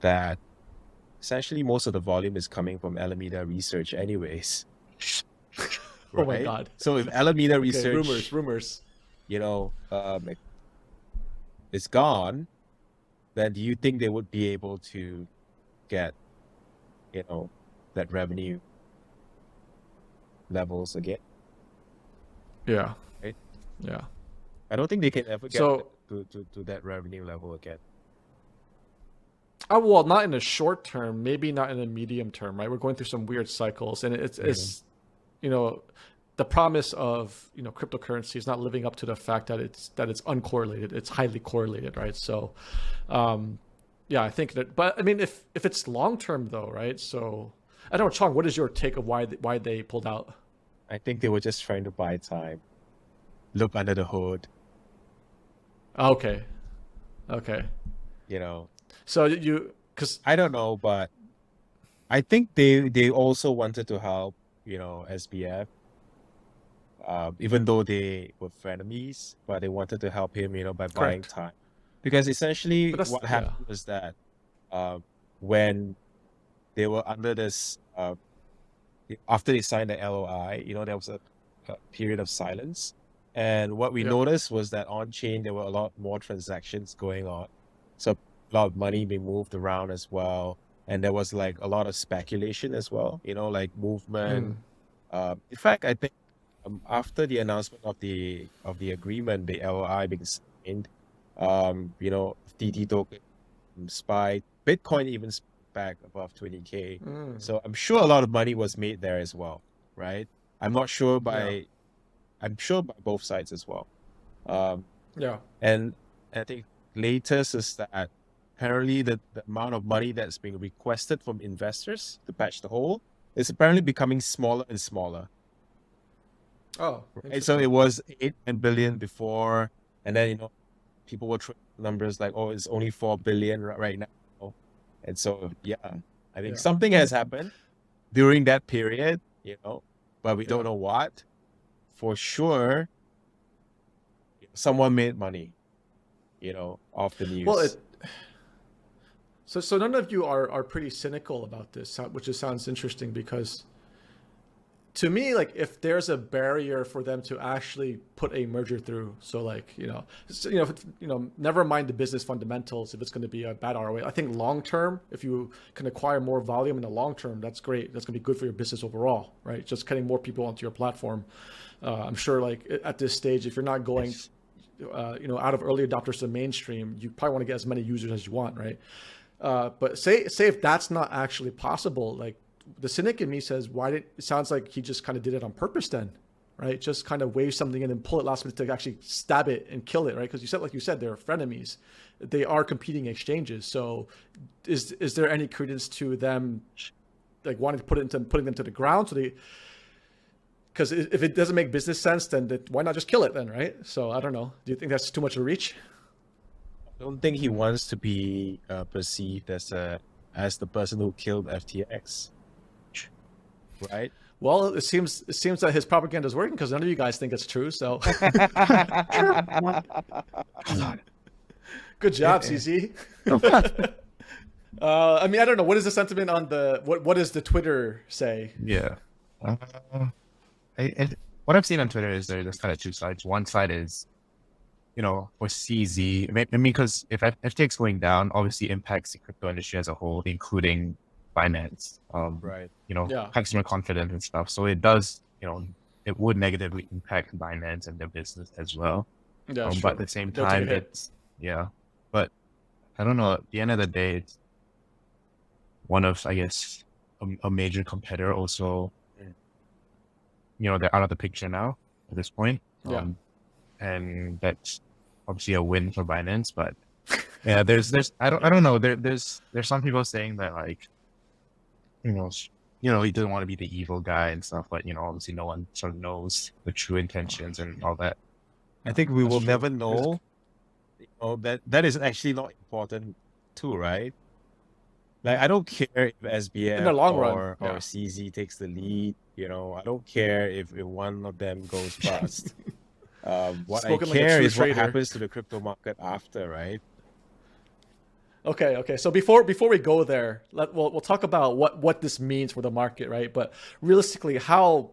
that essentially most of the volume is coming from Alameda Research anyways. Right? Oh my God. So if Alameda Research... Rumors. is gone, then do you think they would be able to get, that revenue levels again? Yeah. Right? Yeah. I don't think they can ever get So, to that revenue level again. well, not in the short term, maybe not in the medium term, right? We're going through some weird cycles, and it's you know, the promise of cryptocurrency is not living up to the fact that it's uncorrelated. It's highly correlated, right? So, yeah, I think that. But I mean, if it's long term though, right? So I don't know, Chong. What is your take of why they pulled out? I think they were just trying to buy time, look under the hood, Okay, okay. you know. So because I don't know, but I think they also wanted to help, SBF, even though they were frenemies, but they wanted to help him, by buying correct. time. Because essentially But that's what happened was that when they were under this, after they signed the LOI, there was a period of silence. And what we yeah. noticed was that on chain, there were a lot more transactions going on. So a lot of money being moved around as well. And there was like a lot of speculation as well, like movement. In fact, I think after the announcement of the agreement, the LOI being signed, TT token spiked, Bitcoin even spiked back above 20K. So I'm sure a lot of money was made there as well, right? I'm sure by both sides as well. Yeah. And I think latest is that apparently the amount of money that's being requested from investors to patch the hole is apparently becoming smaller and smaller. Oh, And so it was 8 billion before, and then people were throwing numbers like, oh, it's only 4 billion right now. And so I think something has happened during that period, but we don't know what. For sure, someone made money, off the news. Well, so none of you are pretty cynical about this, which sounds interesting because to me, like if there's a barrier for them to actually put a merger through, so like never mind the business fundamentals if it's going to be a bad ROA. I think long term, if you can acquire more volume in the long term, that's great. That's going to be good for your business overall, right? Just getting more people onto your platform. I'm sure, like at this stage, if you're not going, out of early adopters to mainstream, you probably want to get as many users as you want, right? But say if that's not actually possible, like the cynic in me says, it sounds like he just kind of did it on purpose then, right? Just kind of wave something in and pull it last minute to actually stab it and kill it, right? Because like you said, they're frenemies. They are competing exchanges. So is there any credence to them like wanting to putting them to the ground? So because if it doesn't make business sense, then why not just kill it then, right? So I don't know. Do you think that's too much of a reach? I don't think he wants to be perceived as the person who killed FTX, right? Well, it seems that his propaganda is working because none of you guys think it's true. So good job, CZ. I mean, I don't know. What is the sentiment on what does the Twitter say? Yeah. What I've seen on Twitter is there's kind of two sides. One side is, for CZ, I mean, because if FTX going down, obviously impacts the crypto industry as a whole, including Binance. Right. Consumer confidence and stuff. So it does, it would negatively impact Binance and their business as well. Yeah, but at the same time, but I don't know. At the end of the day, it's one of, I guess, a major competitor also. They're out of the picture now at this point. And that's obviously a win for Binance. But yeah, there's I don't know. There's some people saying that like, he doesn't want to be the evil guy and stuff, but obviously no one sort of knows the true intentions and all that. I think we will never know. That is actually not important too, right? Like I don't care if SBF in the long run or CZ takes the lead. I don't care if one of them goes bust. What I care is what happens to the crypto market after, right? Okay. So before we go there, we'll talk about what this means for the market, right? But realistically, how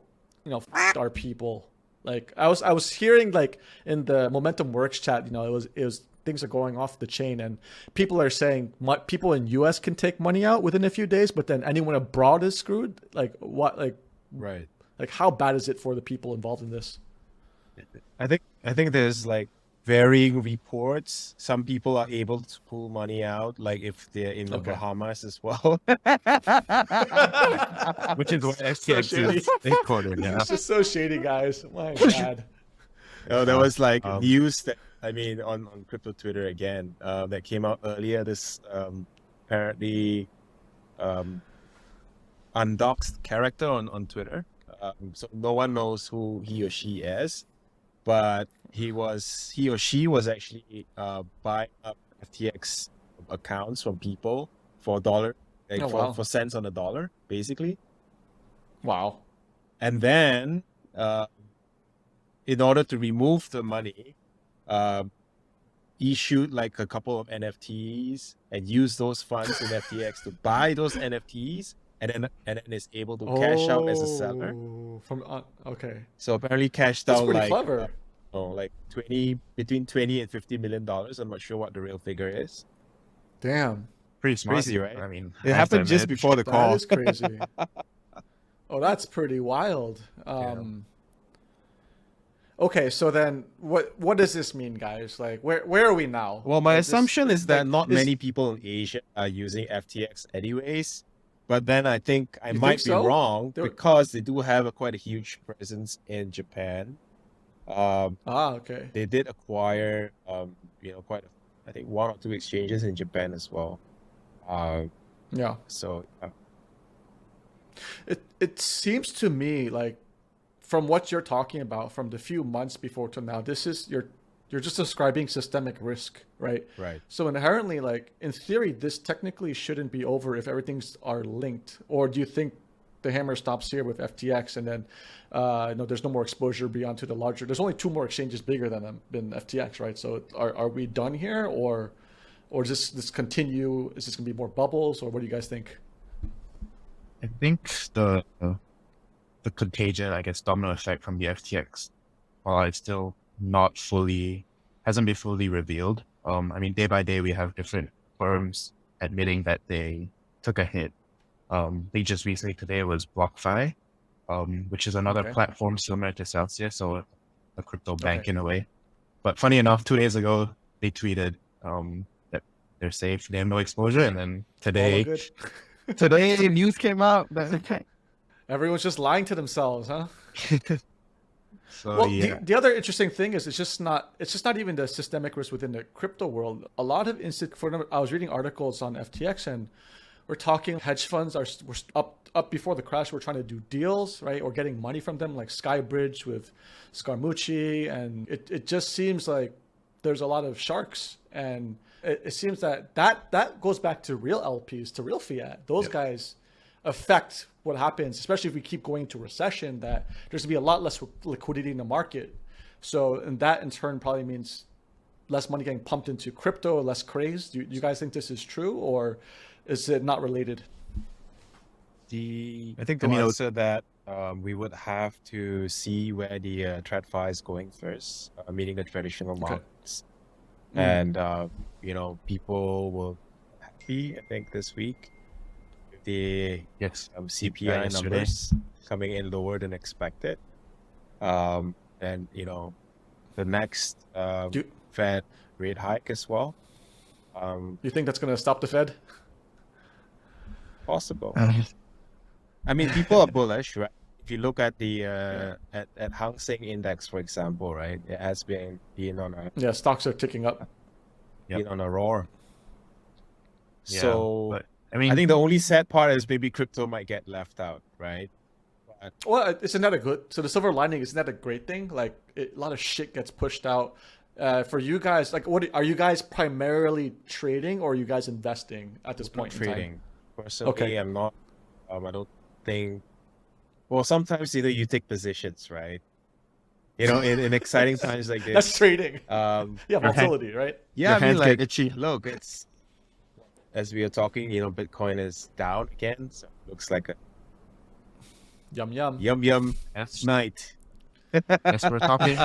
are people? Like I was hearing like in the Momentum Works chat, it was things are going off the chain, and people are saying people in US can take money out within a few days, but then anyone abroad is screwed. Like what? Right. Like how bad is it for the people involved in this? I think there's like varying reports. Some people are able to pull money out, like if they're in the Bahamas as well. Which is what So FTX shady. is headquartered. Yeah. It's just so shady, guys. My God. There was like news that on crypto Twitter again that came out earlier. This apparently undoxed character on Twitter. So no one knows who he or she is, but he or she was actually buying up FTX accounts from people for $1, for cents on the dollar, basically. Wow. And then in order to remove the money, issued like a couple of NFTs and use those funds in FTX to buy those NFTs, and then is able to cash out as a seller. Okay. So apparently cashed That's out pretty like clever. like between $20 and $50 million. I'm not sure what the real figure is. Damn. Pretty smart. Crazy, right? I mean, It happened just before the call. That is crazy. Oh, that's pretty wild. Okay, so then what does this mean, guys? Like, where are we now? Well, my Like, assumption is that not this- many people in Asia are using FTX anyways. But then I think I You might think be so? wrong There- because they do have quite a huge presence in Japan. Okay. They did acquire, quite I think 1 or 2 exchanges in Japan as well. Yeah. So It seems to me like, from what you're talking about, from the few months before to now, this is you're just describing systemic risk, right? right. So inherently, like in theory, this technically shouldn't be over if everything's are linked. Or do you think the hammer stops here with FTX, and then there's no more exposure beyond to the larger? There's only 2 more exchanges bigger than FTX, right? So are we done here, or does this continue? Is this gonna be more bubbles, or what do you guys think? I think the contagion, I guess, domino effect from the FTX, while it's still hasn't been fully revealed. I mean, day by day, we have different firms admitting that they took a hit. They just recently today was BlockFi, which is another platform similar to Celsius, so a crypto bank in a way. But funny enough, 2 days ago, they tweeted that they're safe, they have no exposure, and then today news came out that Everyone's just lying to themselves, huh? So Well, yeah, the other interesting thing is it's just not even the systemic risk within the crypto world. A lot of I was reading articles on FTX, and we're talking hedge funds were up before the crash. We're trying to do deals, right, or getting money from them, like Skybridge with Scaramucci, and it just seems like there's a lot of sharks, and it seems that goes back to real LPs, to real fiat. Those guys affect what happens, especially if we keep going into recession, that there's gonna be a lot less liquidity in the market. So, and that in turn probably means less money getting pumped into crypto, less craze. Do you guys think this is true, or is it not related? I think the answer that we would have to see where the TradFi is going first, meaning the traditional markets. And, people will be happy, I think, this week with the CPI numbers coming in lower than expected. And, the next Fed rate hike as well. You think that's going to stop the Fed? Possible. I mean, people are bullish, right? If you look at the at Hang Seng Index, for example, right, it has been on a stocks are ticking up. been on a roar. Yeah, So but, I mean, I think the only sad part is maybe crypto might get left out, right? But Well, isn't that a good? So the silver lining, isn't that a great thing? Like a lot of shit gets pushed out. For you guys, like, what are you guys primarily trading, or are you guys investing at this point in trading. time? Personally, I'm not. I don't think. Well, sometimes you take positions, right? In exciting times like this. That's trading. Yeah, Volatility, right? I mean, hands like, get itchy. look, it's as we are talking, Bitcoin is down again, so it looks like a Yum yum. yum Yes, night. yes, we're talking.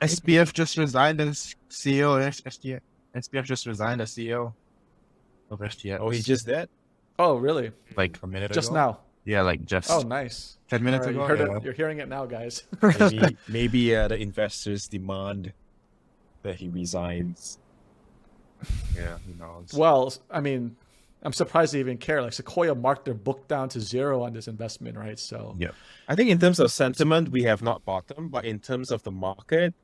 SPF just resigned as CEO of FTX. SPF just resigned as CEO of FTX. Oh, he's just dead. Oh, really? like a minute Just ago. now? Yeah, like just Oh, nice. 10 minutes All right, ago. you heard yeah. it. You're hearing it now, guys. Maybe the investors demand that he resigns. Yeah, who knows? Well, I mean, I'm surprised they even care. Like Sequoia marked their book down to zero on this investment, right? So Yeah. I think in terms of sentiment, we have not bottomed, but in terms of the market,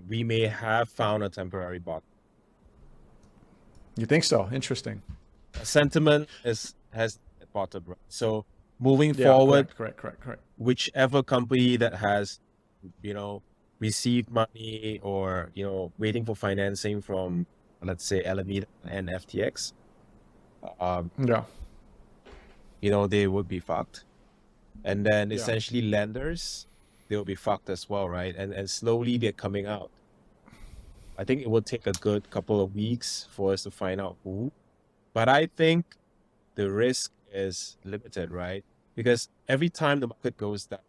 we may have found a temporary bottom. you think so? Interesting. Sentiment has bottomed, right? So moving Yeah, forward, correct. whichever company that has, received money or, waiting for financing from, let's say, Alameda and FTX, Yeah. they would be fucked. And then Yeah. essentially lenders, they'll be fucked as well, right? And slowly they're coming out. I think it will take a good couple of weeks for us to find out who. But I think the risk is limited, right? Because every time the market goes down,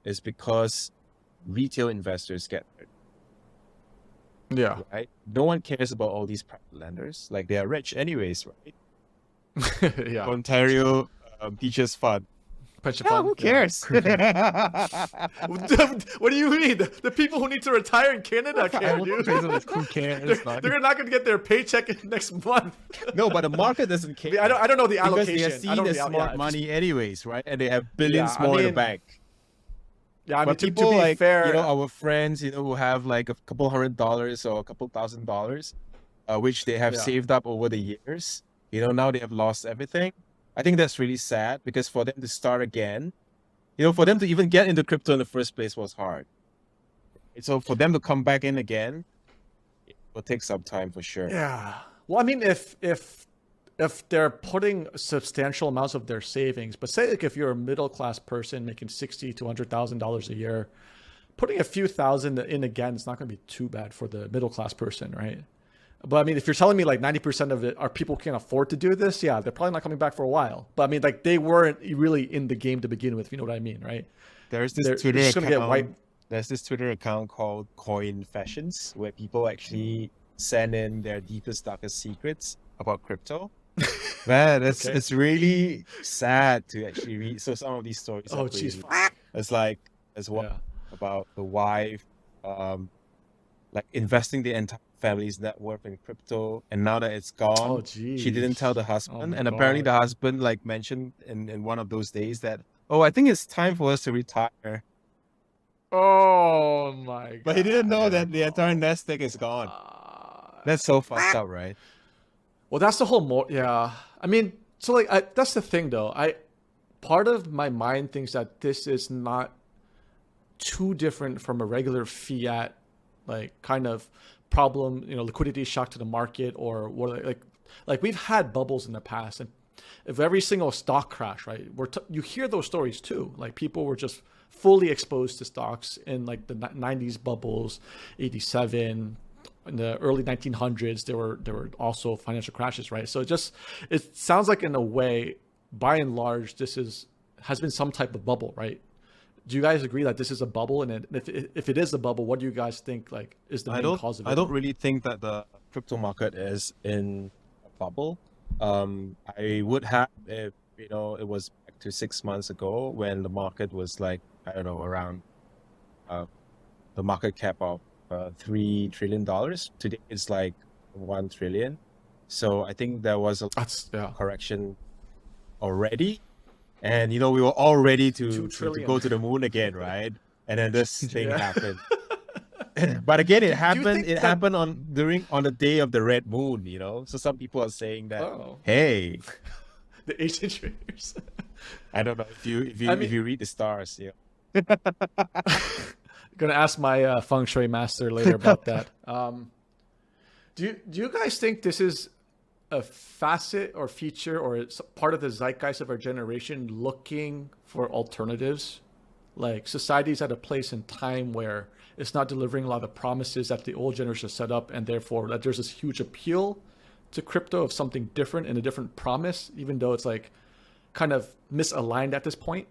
it's because retail investors get hurt, Yeah. right? No one cares about all these private lenders. Like, they are rich anyways, right? Yeah. Ontario Teachers Fund. Pension Yeah, fund. who cares? What do you mean? The people who need to retire in Canada care, dude. Who cares? They're not going to get their paycheck next month. No, but the market doesn't care. I don't know the because allocation. they are I seen don't as know smart money anyways, right? And they have billions Yeah, I more in the mean, bank. Yeah, I mean, But to people be like, fair, our friends, who have like a couple $100 or a couple $1,000, which they have Yeah. saved up over the years, now they have lost everything. I think that's really sad because for them to start again, for them to even get into crypto in the first place was hard. So for them to come back in again, it will take some time for sure. yeah. Well, I mean, if they're putting substantial amounts of their savings, but say like if you're a middle class person making $60,000 to $100,000 a year, putting a few thousand in again is not going to be too bad for the middle class person, right? But I mean, if you're telling me like 90% of it are people can't afford to do this, yeah, they're probably not coming back for a while. But I mean, like they weren't really in the game to begin with. You know what I mean, right? There's this They're Twitter just gonna get account. white. There's this Twitter account called Coin Fashions where people actually send in their deepest, darkest secrets about crypto. Man, it's really sad to actually read. So some of these stories. Oh, are jeez. crazy. It's like Yeah. about the wife, like investing the entire family's net worth in crypto, and now that it's gone, Oh, she geez. didn't tell the Oh husband, my and apparently God. the husband like mentioned in one of those days that, oh, I think it's time for us to retire. Oh my God. But he didn't know that the entire nest egg is gone. That's so fucked up, right? Well, that's the whole yeah. I mean, so like that's the thing though. Part of my mind thinks that this is not too different from a regular fiat like kind of problem, liquidity shock to the market or what like we've had bubbles in the past, and if every single stock crash, right? You hear those stories too. Like people were just fully exposed to stocks in like the 90s bubbles, 87, in the early 1900s there were also financial crashes, right? So it sounds like in a way, by and large, this has been some type of bubble, right? Do you guys agree that this is a bubble? And if it is a bubble, what do you guys think like is the main cause of it? I don't really think that the crypto market is in a bubble. I would have if it was back to 6 months ago when the market was like, I don't know, around the market cap of $3 trillion. Today it's like 1 trillion. So I think there was a correction already. And we were all ready to go to the moon again, right? And then this thing happened. But again, it happened. It happened on the day of the red moon. So some people are saying that, hey, the Asian traders. I don't know if you read the stars. Gonna ask my feng shui master later about that. Do you guys think this is a facet or feature or it's part of the zeitgeist of our generation looking for alternatives? Like society's at a place in time where it's not delivering a lot of promises that the old generation set up, and therefore that there's this huge appeal to crypto of something different and a different promise, even though it's like kind of misaligned at this point.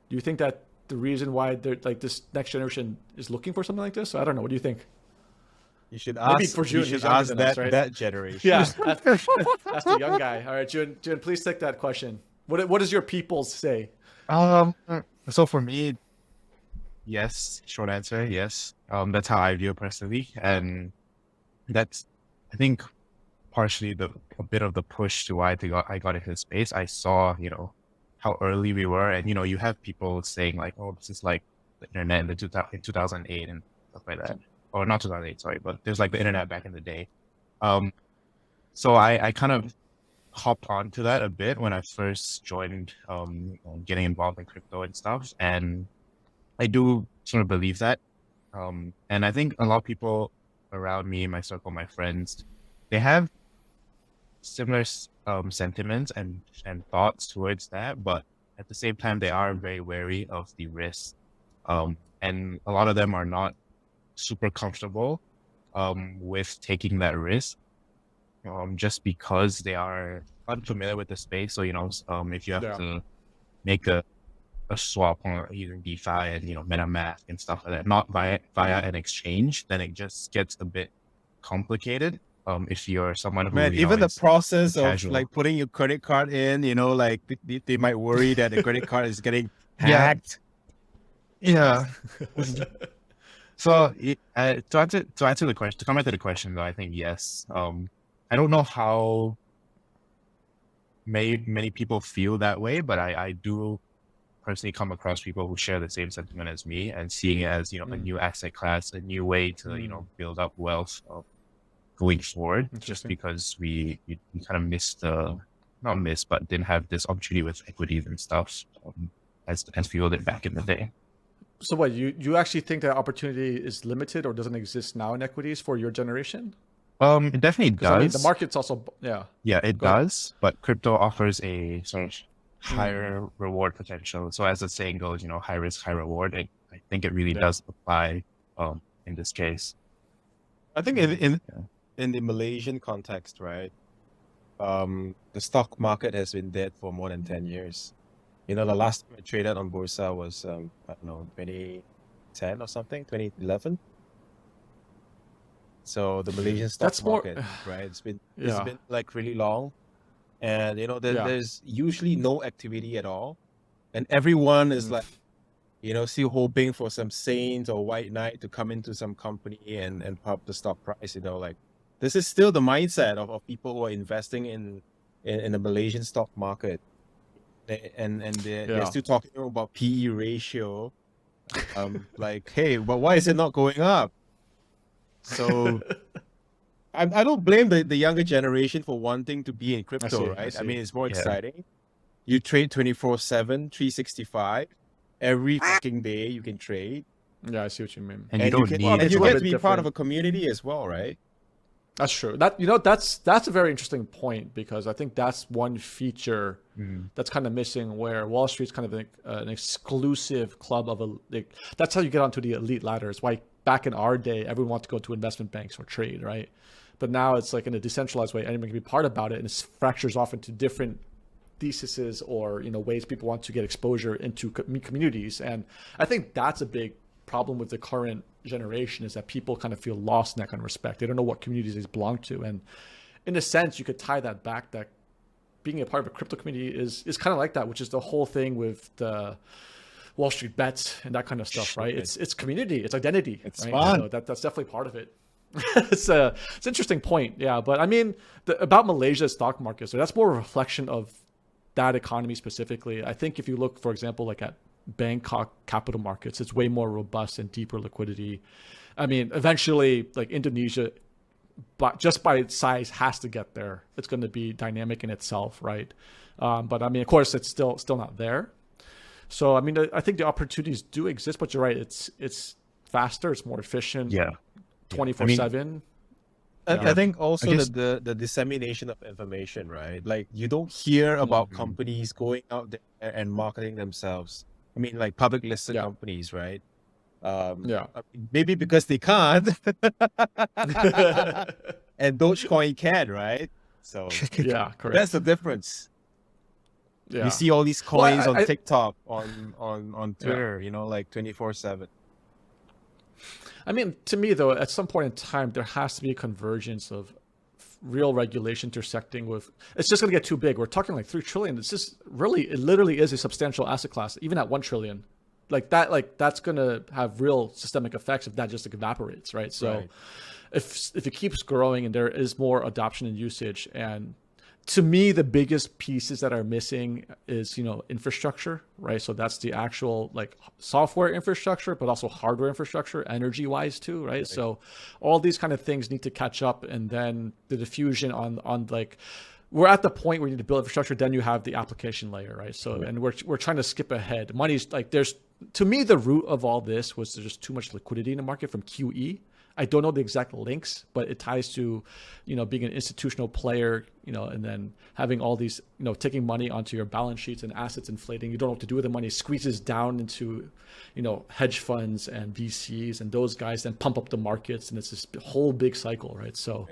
Do you think that the reason why they're like this next generation is looking for something like this? I don't know. What do you think? You should Maybe ask. for June, You he's should younger ask than that us, right? that generation. Yeah, that's the young guy. All right, June, please take that question. What does your peoples say? Um, so for me, yes, short answer, yes. That's how I view it personally, and that's, I think, partially a bit of the push to why I got into the space. I saw, how early we were, and you have people saying like, "Oh, this is like the internet in the 2008 and stuff like that," or not 2008, sorry, but there's like the internet back in the day. Um, so I kind of hopped onto that a bit when I first joined, getting involved in crypto and stuff, and I do sort of believe that. And I think a lot of people around me, my circle, my friends, they have similar sentiments and thoughts towards that, but at the same time, they are very wary of the risk. And a lot of them are not super comfortable with taking that risk, just because they are unfamiliar with the space. So, if you have Yeah. to make a swap on using DeFi and MetaMask and stuff like that, not via an exchange, then it just gets a bit complicated. If you're someone who Man, even the is process of casual. like putting your credit card in, like they might worry that the credit card is getting Yeah. hacked. Yeah. So to answer the question, to come back to the question though, I think yes. I don't know how many people feel that way, but I do personally come across people who share the same sentiment as me and seeing it as a new asset class, a new way to build up wealth going forward. Just because we kind of but didn't have this opportunity with equities and stuff as fueled it back in the day. So what, you actually think that opportunity is limited or doesn't exist now in equities for your generation? It definitely does. I mean, the market's also, yeah. Yeah, it does, but crypto offers a sort of higher reward potential. So as the saying goes, high risk, high reward. I think it really does apply in this case. I think in the Malaysian context, right? The stock market has been dead for more than 10 years. The last time I traded on Bursa was, I don't know, 2010 or something, 2011. So the Malaysian stock market, right? It's been like really long. And, there's usually no activity at all. And everyone is like, still hoping for some saint or white knight to come into some company and pump the stock price, like this is still the mindset of people who are investing in the Malaysian stock market. They're still talking about PE ratio. Like, hey, but why is it not going up? So I don't blame the younger generation for wanting to be in crypto, right? I mean, it's more exciting. You trade 24/7, 365. Every fucking day you can trade. Yeah, I see what you mean. And you don't need and you get to be part of a community as well, right? That's true. That's a very interesting point, because I think that's one feature that's kind of missing, where Wall Street's kind of an exclusive club of that's how you get onto the elite ladder. It's why back in our day, everyone wanted to go to investment banks or trade, right? But now it's like in a decentralized way, anyone can be part about it, and it fractures off into different theses or ways people want to get exposure into communities. And I think that's a big problem with the current generation, is that people kind of feel lost in that kind of respect. They don't know what communities they belong to, and in a sense you could tie that back, that being a part of a crypto community is kind of like that, which is the whole thing with the Wall Street bets and that kind of stuff, right? It's community, it's identity, it's right? fun. So that's definitely part of it. It's an interesting point. Yeah, but I mean, about Malaysia's stock market, so that's more a reflection of that economy specifically. I think if you look, for example, like at Bangkok capital markets, it's way more robust and deeper liquidity. I mean, eventually, like Indonesia, but just by its size, has to get there. It's going to be dynamic in itself, right? But I mean, of course, it's still not there. So I mean, I think the opportunities do exist, but you're right. It's faster, it's more efficient. Yeah, 24/7. I think also the dissemination of information, right? Like you don't hear about companies going out there and marketing themselves. I mean, like public listed companies, right? Maybe because they can't, and Dogecoin can, right? So Yeah, correct. that's the difference. Yeah. You see all these Well, coins I- on I- TikTok, on Twitter, you know, like 24/7. I mean, to me though, at some point in time, there has to be a convergence of real regulation intersecting with. It's just going to get too big. We're talking like 3 trillion. It's just really, it literally is a substantial asset class, even at 1 trillion. Like that, that's going to have real systemic effects if that just like evaporates, right? So, Right. if it keeps growing and there is more adoption and usage, and to me the biggest pieces that are missing is infrastructure, right? So that's the actual like software infrastructure, but also hardware infrastructure, energy wise too, right? So all these kind of things need to catch up, and then the diffusion on like we're at the point where you need to build infrastructure, then you have the application layer, right? So and we're trying to skip ahead. Money's like there's to me the root of all this was there's just too much liquidity in the market from QE. I don't know the exact links, but it ties to, being an institutional player, and then having all these, taking money onto your balance sheets and assets inflating. You don't know what to do with the money. It squeezes down into, hedge funds and VCs, and those guys then pump up the markets, and it's this whole big cycle, right? So,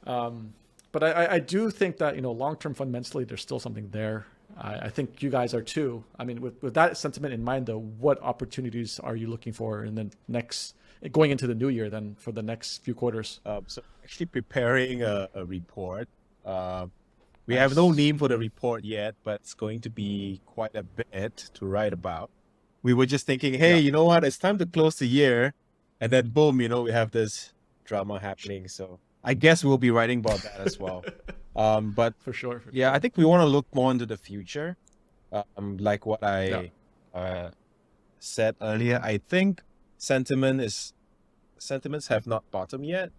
but I do think that, long-term fundamentally, there's still something there. I think you guys are too. I mean, with that sentiment in mind, though, what opportunities are you looking for in the next, going into the new year, then for the next few quarters? So actually preparing a report. We have no name for the report yet, but it's going to be quite a bit to write about. We were just thinking, hey, you know what? It's time to close the year. And then boom, we have this drama happening. So I guess we'll be writing about that as well. But For sure. I think we want to look more into the future. Like what I said earlier, I think sentiments have not bottomed yet.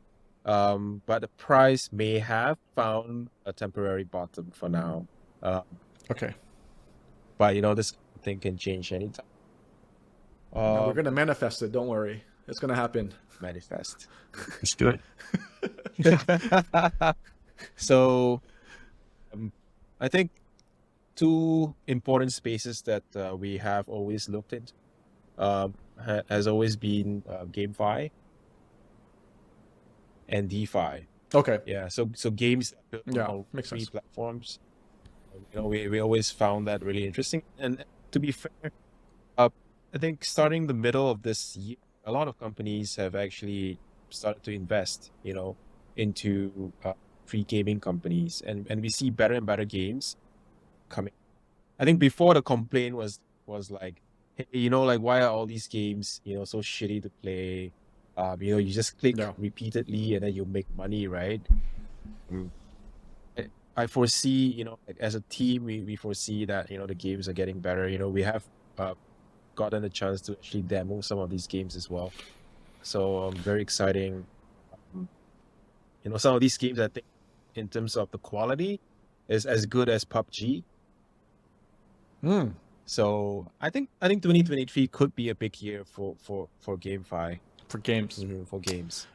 But the price may have found a temporary bottom for now. Okay. But this thing can change anytime. No, we're going to manifest it. Don't worry. It's going to happen. Manifest. Let's do it. So I think two important spaces that we have always looked into has always been GameFi and DeFi. Okay. Yeah, so games that build on all makes three sense. platforms. We always found that really interesting. And to be fair, I think starting the middle of this year, a lot of companies have actually started to invest, into free gaming companies, and we see better and better games coming. I think before the complaint was like, hey, like why are all these games, so shitty to play? You just click repeatedly and then you make money, right? I foresee, like as a team, we foresee that, the games are getting better. We have gotten a chance to actually demo some of these games as well. So very exciting. Some of these games, I think, in terms of the quality, is as good as PUBG. So I think 2023 could be a big year for GameFi. For games. For games.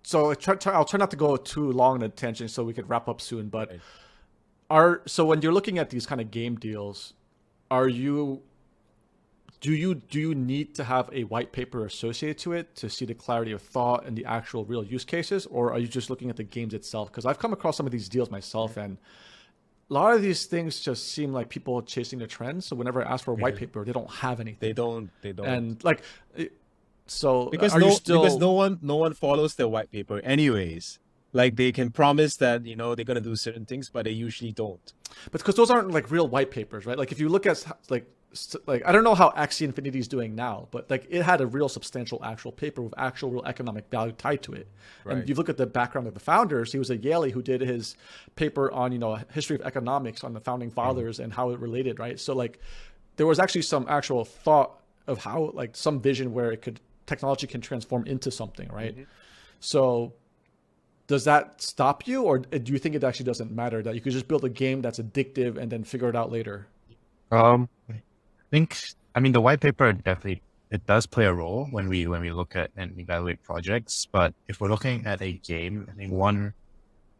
So I'll try not to go too long in a tangent so we could wrap up soon. But so when you're looking at these kind of game deals, do you need to have a white paper associated to it to see the clarity of thought and the actual real use cases, or are you just looking at the games itself? Because I've come across some of these deals myself, and a lot of these things just seem like people chasing the trends. So whenever I ask for a white paper, they don't have anything. They don't. And like, so because because no one follows the white paper anyways. Like they can promise that they're gonna do certain things, but they usually don't. But because those aren't like real white papers, right? Like if you look at like I don't know how Axie Infinity is doing now, but like it had a real substantial actual paper with actual real economic value tied to it. Right. And you look at the background of the founders, he was a Yaley who did his paper on, history of economics on the founding fathers and how it related, right? So like there was actually some actual thought of how like some vision where technology can transform into something, right? So does that stop you, or do you think it actually doesn't matter that you could just build a game that's addictive and then figure it out later? I mean, the white paper definitely, it does play a role when we look at and evaluate projects. But if we're looking at a game, I think one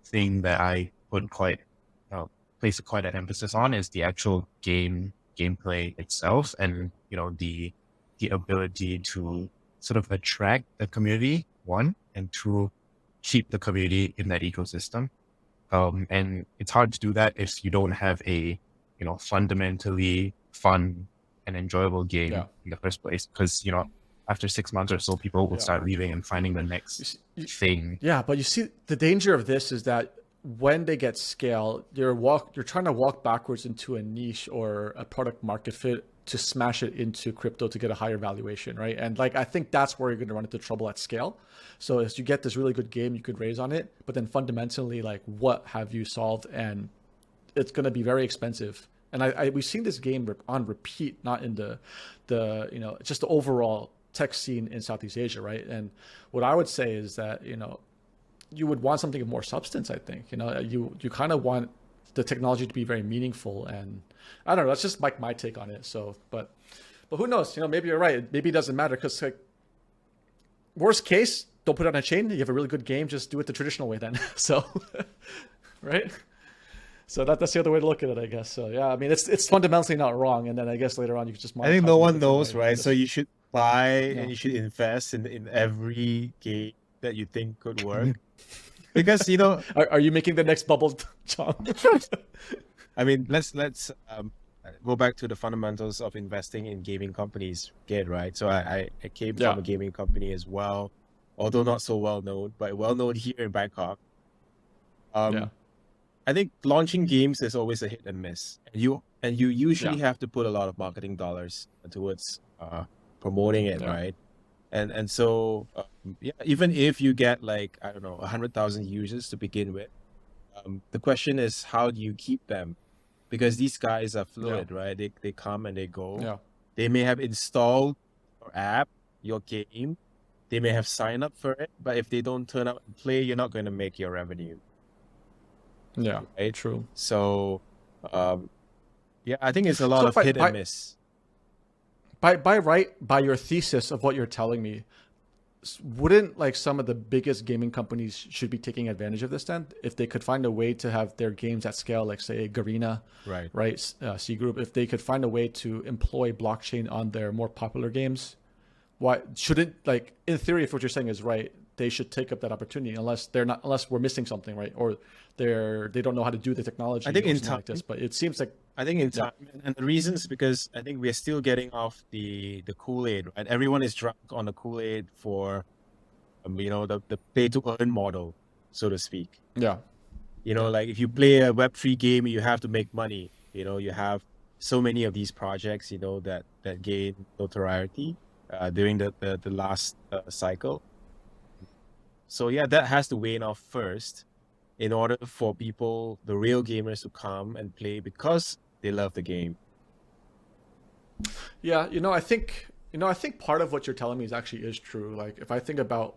thing that I would place quite an emphasis on is the actual gameplay itself, and the ability to sort of attract the community, one, and two, keep the community in that ecosystem. And it's hard to do that if you don't have a, fundamentally fun and enjoyable game Yeah. in the first place. Because, after 6 months or so, people will Yeah. start leaving and finding the next thing. Yeah, but you see, the danger of this is that when they get scale, you're trying to walk backwards into a niche or a product market fit to smash it into crypto to get a higher valuation, right? And like I think that's where you're going to run into trouble at scale. So as you get this really good game, you could raise on it, but then fundamentally, like what have you solved? And it's going to be very expensive. And we've seen this game on repeat, not in the just the overall tech scene in Southeast Asia, right? And what I would say is that you would want something of more substance. I think you kind of want the technology to be very meaningful, and I don't know. That's just like my take on it. So, but who knows? Maybe you're right. Maybe it doesn't matter because like worst case, don't put it on a chain. You have a really good game, just do it the traditional way then. So, right. So that's the other way to look at it, I guess. So yeah, I mean it's fundamentally not wrong, and then I guess later on you can just. I think no one knows, right? Just, so you should buy and you should invest in every game that you think could work, because Are you making the next bubble, John? I mean, let's go back to the fundamentals of investing in gaming companies again, right? So I came from a gaming company as well, although not so well known, but well known here in Bangkok. I think launching games is always a hit and miss, and you usually have to put a lot of marketing dollars towards promoting it, right? And so even if you get like 100,000 users to begin with, the question is how do you keep them? Because these guys are fluid, right? They come and they go. Yeah. They may have installed your app, your game. They may have signed up for it, but if they don't turn up and play, you're not going to make your revenue. Yeah, right? True. So, I think it's a lot of hit and miss. By your thesis of what you're telling me, wouldn't like some of the biggest gaming companies should be taking advantage of this then? If they could find a way to have their games at scale, like say Garena, right? C Group, if they could find a way to employ blockchain on their more popular games, why shouldn't, like in theory, if what you're saying is right, they should take up that opportunity unless we're missing something, right? Or they don't know how to do the technology. I think in time like this, but it seems like in time, and the reason is because I think we're still getting off the Kool-Aid, right? Everyone is drunk on the Kool-Aid for, the pay to earn model, so to speak. Yeah. Like if you play a Web3 game, you have to make money. You have so many of these projects, that gain notoriety during the last cycle. So yeah, that has to wane off first in order for people, the real gamers, to come and play because they love the game. Yeah, I think part of what you're telling me is true. Like if I think about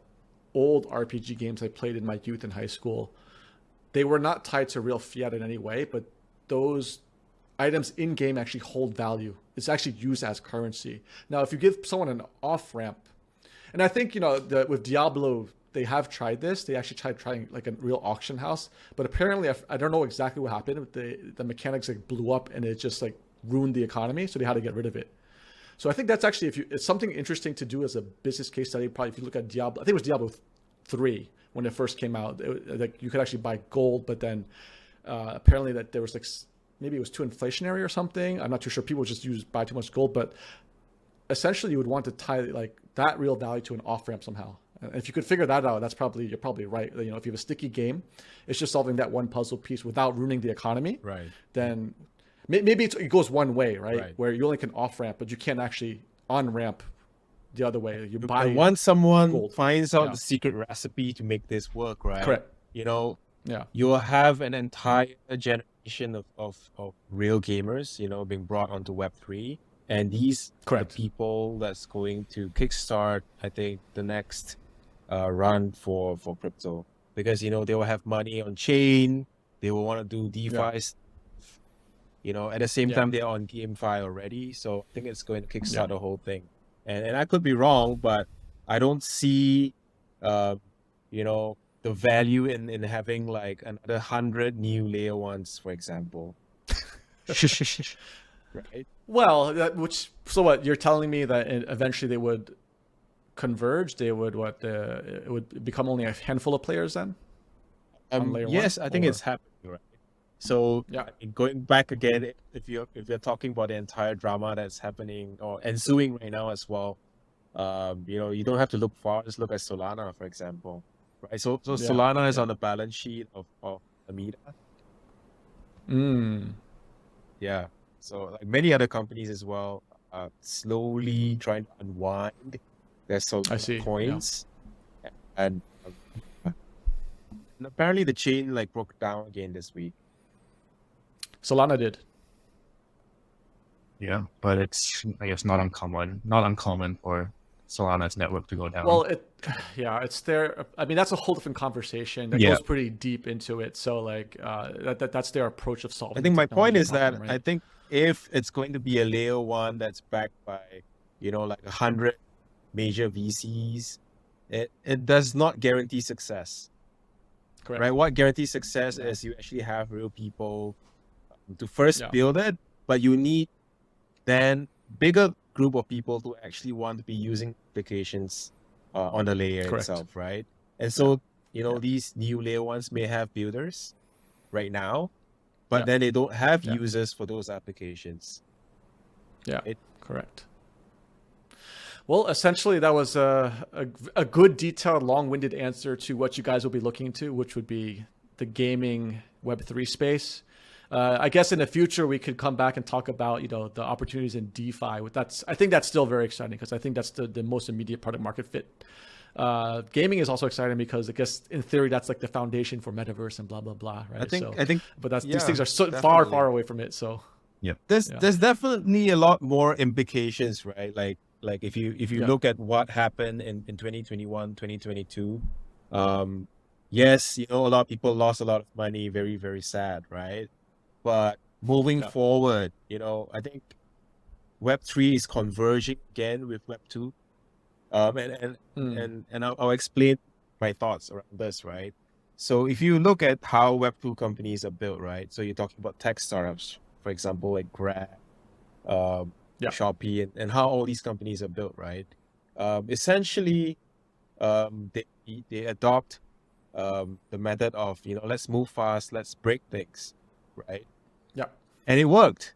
old RPG games I played in my youth in high school, they were not tied to real fiat in any way, but those items in game actually hold value. It's actually used as currency. Now, if you give someone an off ramp, and I think with Diablo, they have tried this. They actually trying like a real auction house, but apparently I don't know exactly what happened. The mechanics like blew up and it just like ruined the economy, so they had to get rid of it. So I think that's actually it's something interesting to do as a business case study. Probably if you look at Diablo, I think it was Diablo 3 when it first came out. Like you could actually buy gold, but then apparently that there was like maybe it was too inflationary or something. I'm not too sure. People just buy too much gold, but essentially you would want to tie like that real value to an off ramp somehow. And if you could figure that out, you're probably right. If you have a sticky game, it's just solving that one puzzle piece without ruining the economy. Right. Then maybe it goes one way, right? Where you only can off ramp, but you can't actually on ramp the other way. You buy. And once someone gold. finds out the secret recipe to make this work, right? Correct. You'll have an entire generation of real gamers, being brought onto Web3. And these are the people that's going to kickstart, I think, the next run for crypto. Because, they will have money on chain. They will want to do DeFi stuff. At the same time, they're on GameFi already. So I think it's going to kickstart the whole thing. And I could be wrong, but I don't see, the value in having like another 100 new layer ones, for example. Right. Well, what you're telling me that eventually they would converge? They would it would become only a handful of players then? on layer Yes, one? I think Or- it's happening, right? So Yeah. I mean, going back again, if you're talking about the entire drama that's happening or ensuing right now as well, you don't have to look far. Just look at Solana, for example, right? So Yeah. Solana is Yeah. on the balance sheet of Alameda. Mm. Yeah. So like many other companies as well, slowly trying to unwind their I Solana see. Yeah. coins, and, and apparently the chain like broke down again this week. Solana did. Yeah, but it's, I guess, not uncommon for Solana's network to go down. Well, yeah, it's there. I mean, that's a whole different conversation that Yeah. goes pretty deep into it. So, like, that's their approach of solving. I think the my point technology is that problem, I right? think if it's going to be a layer one that's backed by, like 100 major VCs, it does not guarantee success, Correct. right? What guarantees success Yeah. is you actually have real people to first Yeah. build it, but you need then bigger group of people to actually want to be using applications on the layer Correct. itself, right? And so, Yeah. these new layer ones may have builders right now, but Yeah. then they don't have Yeah. users for those applications. Yeah. Right? Correct. Well, essentially, that was a good, detailed, long-winded answer to what you guys will be looking to, which would be the gaming Web3 space. I guess in the future we could come back and talk about the opportunities in DeFi. I think that's still very exciting because I think that's the most immediate product market fit. Gaming is also exciting because I guess in theory that's like the foundation for metaverse and blah blah blah, right? I think, but these yeah, things are so definitely. far away from it. So There's definitely a lot more implications, right? Like if you Yeah. look at what happened in 2021, 2022, yes, a lot of people lost a lot of money, very, very sad, right? But moving Yeah. forward, I think Web3 is converging again with Web2. And I'll explain my thoughts around this, right? So if you look at how Web2 companies are built, right? So you're talking about tech startups, for example, like Grab, Shopee, and how all these companies are built, right? Essentially, they adopt the method of, let's move fast, let's break things, right? Yeah. And it worked,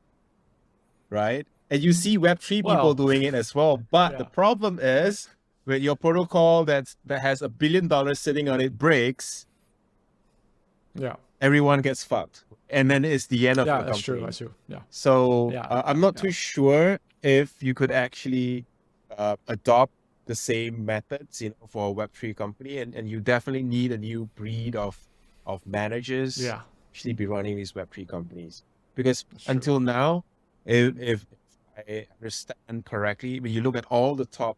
right? And you see Web3 people doing it as well. But the problem is when your protocol that has $1 billion sitting on it breaks, everyone gets fucked. And then it's the end of the company. That's true. That's true. Yeah. So I'm not too sure if you could actually adopt the same methods, for a Web3 company. And you definitely need a new breed of managers actually be running these Web3 companies. Because until now, if I understand correctly, when you look at all the top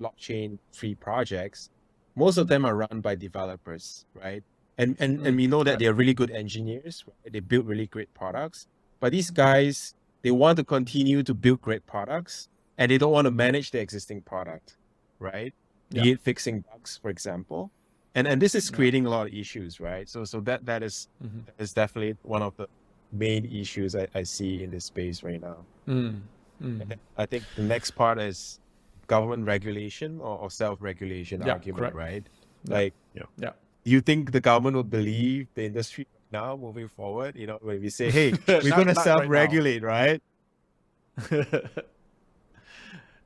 blockchain free projects, most of them are run by developers, right? And we know that they're really good engineers, right? They build really great products. But these guys, they want to continue to build great products and they don't want to manage the existing product, right? Be it fixing bugs, for example. And this is creating a lot of issues, right? So that is definitely one of the main issues I see in this space right now. I think the next part is government regulation or self-regulation argument, right? Like, do you think the government will believe the industry now moving forward? When we say, hey, we're going to self-regulate, right?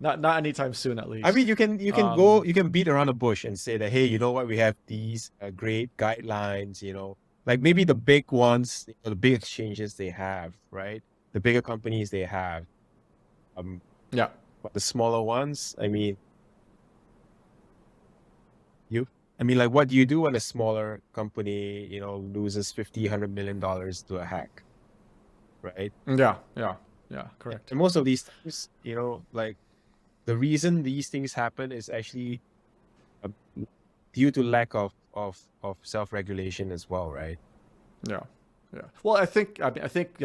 Not anytime soon, at least. I mean, you can beat around the bush and say that, hey, you know what? We have these great guidelines, like maybe the big ones, the big exchanges they have, right? The bigger companies they have. But the smaller ones, I mean, like, what do you do when a smaller company, loses $50-100 million to a hack, right? Yeah, correct. And most of these times, like, the reason these things happen is actually due to lack of self-regulation as well, right? Yeah. Well, I think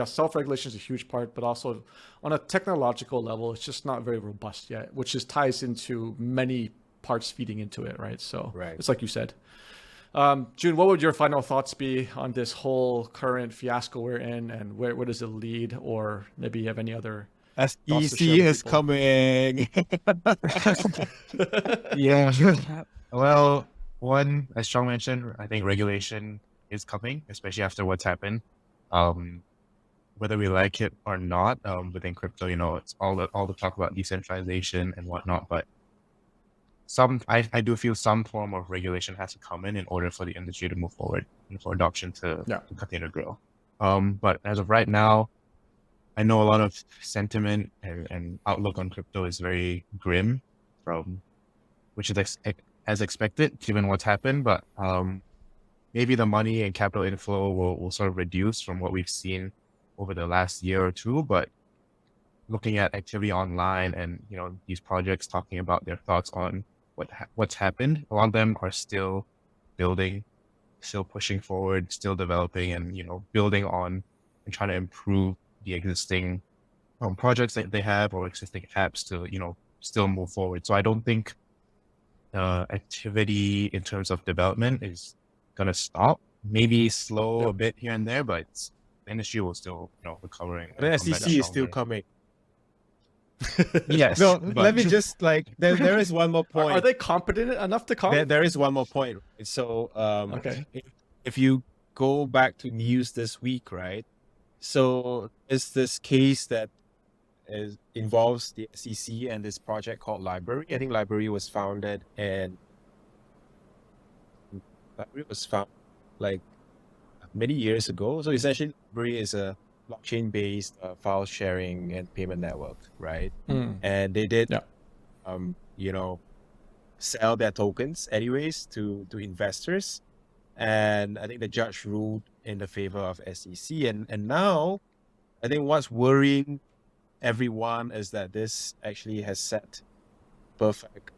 self-regulation is a huge part, but also on a technological level, it's just not very robust yet, which just ties into many parts feeding into it, right? So it's like you said. June, what would your final thoughts be on this whole current fiasco we're in, and where does it lead, or maybe you have any other? SEC is coming. Yeah. Well, one, as Strong mentioned, I think regulation is coming, especially after what's happened. Um, whether we like it or not, within crypto, it's all the talk about decentralization and whatnot, but I do feel some form of regulation has to come in order for the industry to move forward and for adoption Yeah. to continue to grow. But as of right now, I know a lot of sentiment and outlook on crypto is very grim, from which is as expected given what's happened. But maybe the money and capital inflow will sort of reduce from what we've seen over the last year or two. But looking at activity online and these projects talking about their thoughts on what's happened, a lot of them are still building, still pushing forward, still developing, and building on and trying to improve the existing projects that they have or existing apps to still move forward. So I don't think activity in terms of development is gonna stop. Maybe slow a bit here and there, but the industry will still recovering. The and come back SEC is still stronger. coming. Yes, No, but let me just there is one more point. Are they competent enough to come? There is one more point. Right? So Okay. if you go back to news this week, right? So it's this case that involves the SEC and this project called Library. I think Library was founded like many years ago. So essentially, Library is a blockchain-based file sharing and payment network, right? And they did, sell their tokens anyways to investors. And I think the judge ruled in the favor of SEC. And now, I think what's worrying everyone is that this actually has set perfect,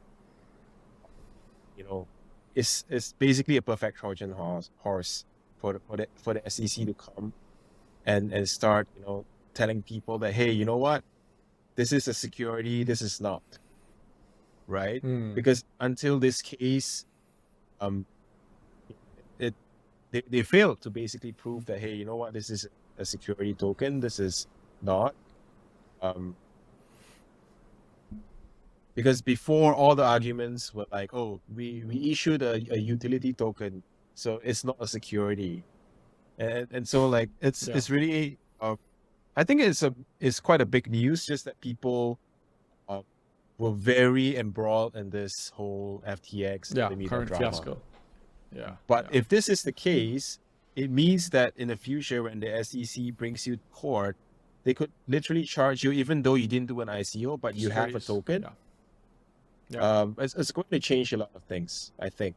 it's basically a perfect Trojan horse for the SEC to come and start, telling people that, hey, you know what, this is a security, this is not, right? Because until this case, they failed to basically prove that, hey, you know what, this is a security token, this is not. Because before, all the arguments were like, oh, we issued a utility token, so it's not a security, and so like it's really I think it's quite a big news, just that people were very embroiled in this whole FTX Alameda current drama. fiasco. But if this is the case, it means that in the future, when the SEC brings you to court, they could literally charge you even though you didn't do an ICO, but you have a token. It's going to change a lot of things, I think.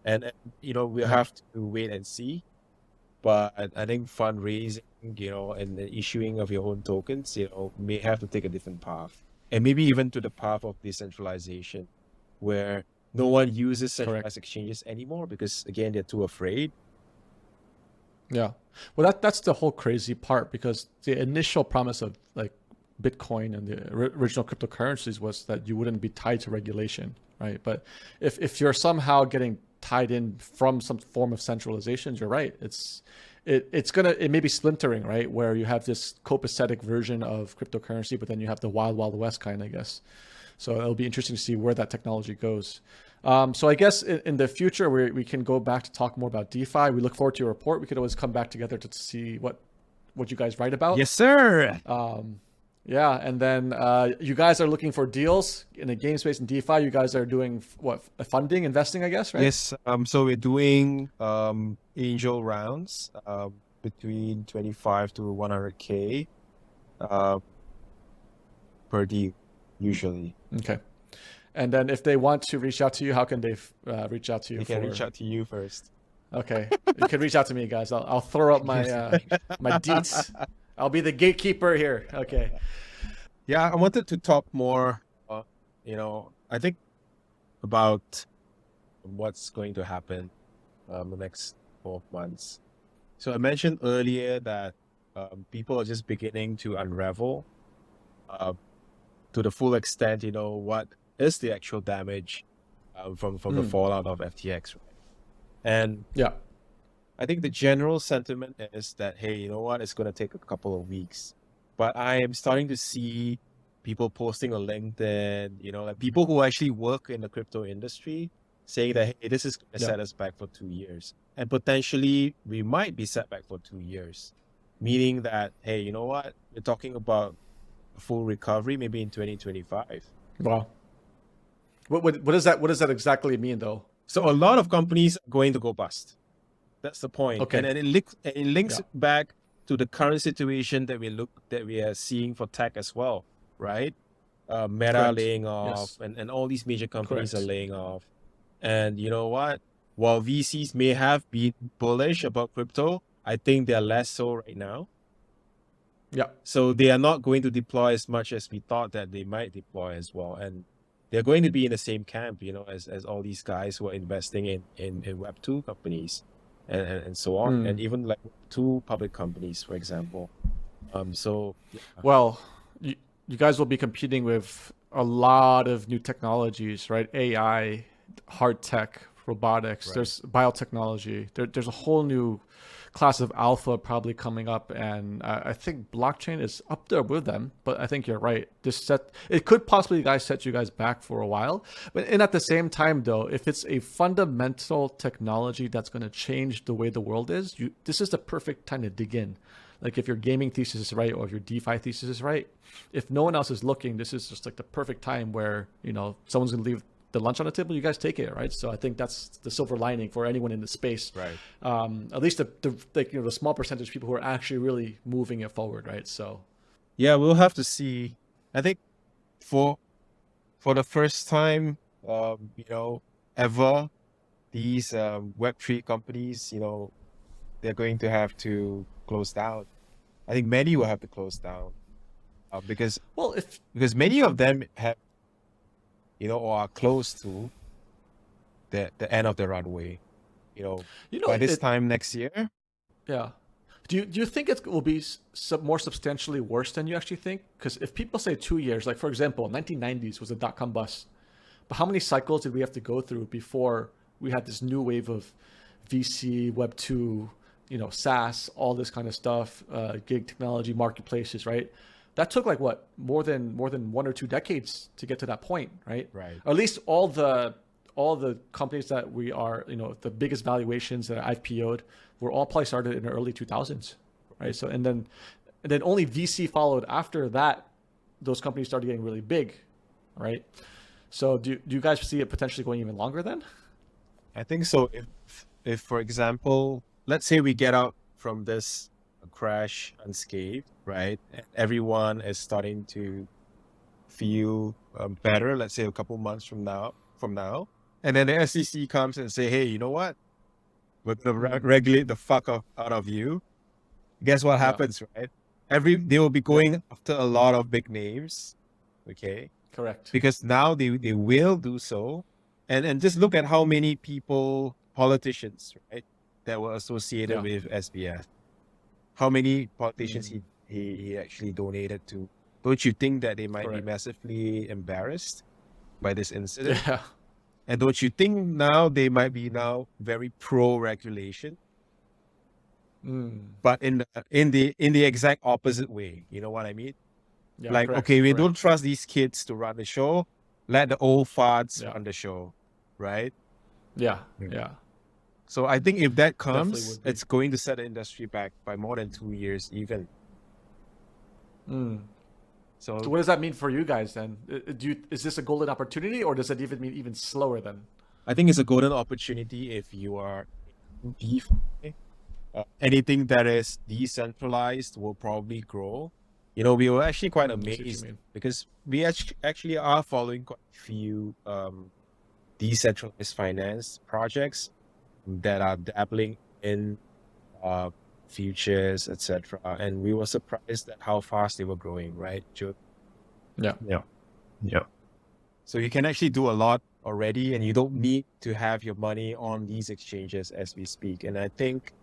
And we'll have to wait and see. But I think fundraising, and the issuing of your own tokens, may have to take a different path. And maybe even to the path of decentralization, where no one uses centralized exchanges anymore because, again, they're too afraid. Yeah. Well, that's the whole crazy part, because the initial promise of like Bitcoin and the original cryptocurrencies was that you wouldn't be tied to regulation, right? But if you're somehow getting tied in from some form of centralization, you're right. It may be splintering, right? Where you have this copacetic version of cryptocurrency, but then you have the wild west kind, I guess. So it'll be interesting to see where that technology goes. So I guess in the future, we can go back to talk more about DeFi. We look forward to your report. We could always come back together to see what you guys write about. Yes, sir. Yeah, and then you guys are looking for deals in the game space and DeFi. You guys are doing what, funding, investing, I guess, right? Yes. So we're doing angel rounds between 25 to 100K per deal, usually. Okay. And then if they want to reach out to you, how can they reach out to you? They can reach out to you first. Okay, you can reach out to me, guys. I'll throw up my my deets. I'll be the gatekeeper here. Okay. Yeah, I wanted to talk more, I think about what's going to happen the next 12 months. So I mentioned earlier that people are just beginning to unravel to the full extent, what is the actual damage from the fallout of FTX, right? And I think the general sentiment is that, hey, you know what, it's going to take a couple of weeks. But I am starting to see people posting on LinkedIn, like people who actually work in the crypto industry, saying that, hey, this is going to Yeah. set us back for 2 years. And potentially we might be set back for 2 years, meaning that, hey, you know what? We're talking about a full recovery maybe in 2025. Wow. What does that exactly mean though? So a lot of companies are going to go bust. That's the point. Okay. And it links Yeah. back to the current situation that we are seeing for tech as well, right? Meta Correct. laying off, Yes. and all these major companies are Correct. laying off. And you know what? While VCs may have been bullish about crypto, I think they're less so right now. Yeah. So they are not going to deploy as much as we thought that they might deploy as well. And they're going to be in the same camp, as all these guys who are investing in Web2 companies and so on. And even like two public companies, for example. So yeah. Well, you guys will be competing with a lot of new technologies, right? AI, hard tech, robotics. Right. There's biotechnology. There's a whole new class of alpha probably coming up, and I think blockchain is up there with them. But I think you're right. It could possibly set you guys back for a while. But at the same time, though, if it's a fundamental technology that's going to change the way the world is, this is the perfect time to dig in. Like if your gaming thesis is right or if your DeFi thesis is right, if no one else is looking, this is just like the perfect time where, someone's going to leave the lunch on the table, you guys take it, right? So I think that's the silver lining for anyone in the space. Right. At least the small percentage of people who are actually really moving it forward, right? So yeah, we'll have to see. I think for the first time, ever, these Web3 companies, they're going to have to close down. I think many will have to close down because many of them have, or are close to the end of the runway. By this time next year. Yeah. Do you think it will be more substantially worse than you actually think? Because if people say 2 years, like for example, 1990s was a dot-com bust, but how many cycles did we have to go through before we had this new wave of VC, Web2, SaaS, all this kind of stuff, gig technology, marketplaces, right? That took like what, more than 1 or 2 decades to get to that point, right? Right. Or at least all the companies that we are, the biggest valuations that IPO'd were all probably started in the early 2000s, right? So and then only VC followed after that. Those companies started getting really big, right? So do you guys see it potentially going even longer then? I think so. If for example, let's say we get out from this crash unscathed, right? And everyone is starting to feel better. Let's say a couple months from now, and then the SEC comes and say, "Hey, you know what? We're gonna regulate the fuck out of you." Guess what happens, right? They will be going after a lot of big names, okay? Correct. Because now they will do so, and just look at how many politicians, right, that were associated with SBF. How many politicians he actually donated to? Don't you think that they might be massively embarrassed by this incident? Yeah. And don't you think now they might be very pro-regulation? But in the exact opposite way. You know what I mean? Yeah, we don't trust these kids to run the show. Let the old farts run the show, right? Yeah. So I think if that comes, it's going to set the industry back by more than 2 years even. So what does that mean for you guys then? Is this a golden opportunity, or does it even mean even slower then? I think it's a golden opportunity if you are DeFi. Anything that is decentralized will probably grow. We were actually quite amazed because we actually are following quite a few decentralized finance projects that are dabbling in futures, etc. And we were surprised at how fast they were growing, right, Joe? Yeah. So you can actually do a lot already, and you don't need to have your money on these exchanges as we speak. And I think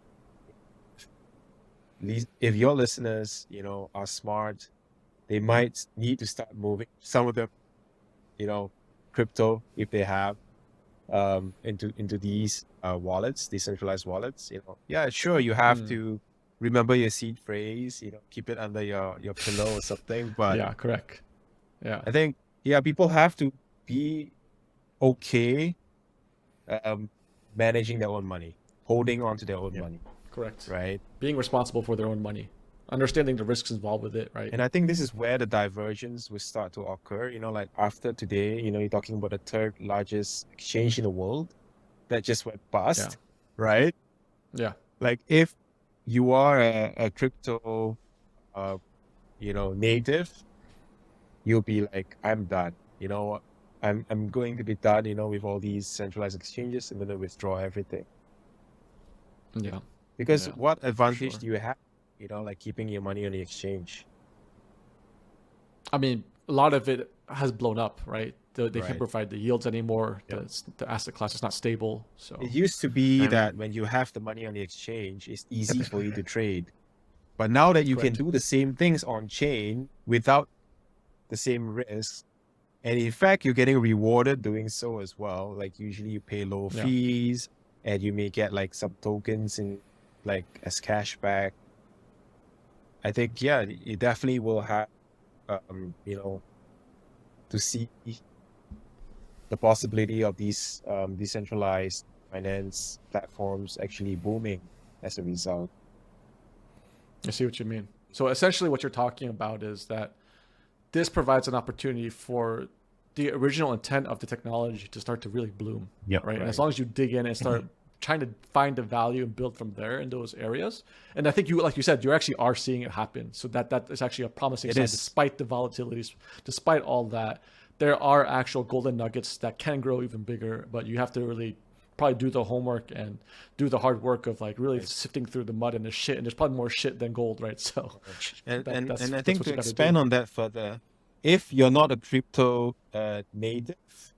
if your listeners, are smart, they might need to start moving some of the, crypto, if they have, into these wallets, decentralized wallets. Yeah, sure, you have to remember your seed phrase, keep it under your pillow or something. But yeah, correct. Yeah, I think people have to be okay managing their own money, holding on to their own money, Correct. right? Being responsible for their own money, understanding the risks involved with it, right? And I think this is where the divergence will start to occur. Like after today, you're talking about the third largest exchange in the world that just went bust, right? Yeah. Like if you are a crypto, native, you'll be like, I'm done. I'm going to be done, with all these centralized exchanges. I'm going to withdraw everything. Yeah. Because Yeah, what advantage sure. do you have, like keeping your money on the exchange? I mean, a lot of it has blown up, right? They Right. can't provide the yields anymore. Yep. The asset class is not stable. So It used to be And- that when you have the money on the exchange, it's easy for you to trade. But now that you can Correct. do the same things on chain without the same risk, and in fact, you're getting rewarded doing so as well. Like usually you pay low Yeah. fees and you may get like some tokens as cash back. I think, yeah, it definitely will have, to see the possibility of these decentralized finance platforms actually booming as a result. I see what you mean. So essentially what you're talking about is that this provides an opportunity for the original intent of the technology to start to really bloom. Yep. Right. And as Right. long as you dig in and start trying to find the value and build from there in those areas. And I think like you said, you actually are seeing it happen. So that is actually a promising It sign, is. despite the volatilities, despite all that. There are actual golden nuggets that can grow even bigger, but you have to really probably do the homework and do the hard work of like really sifting through the mud and the shit. And there's probably more shit than gold, right? So And that's I think what to you gotta expand do. on that further, if you're not a crypto native,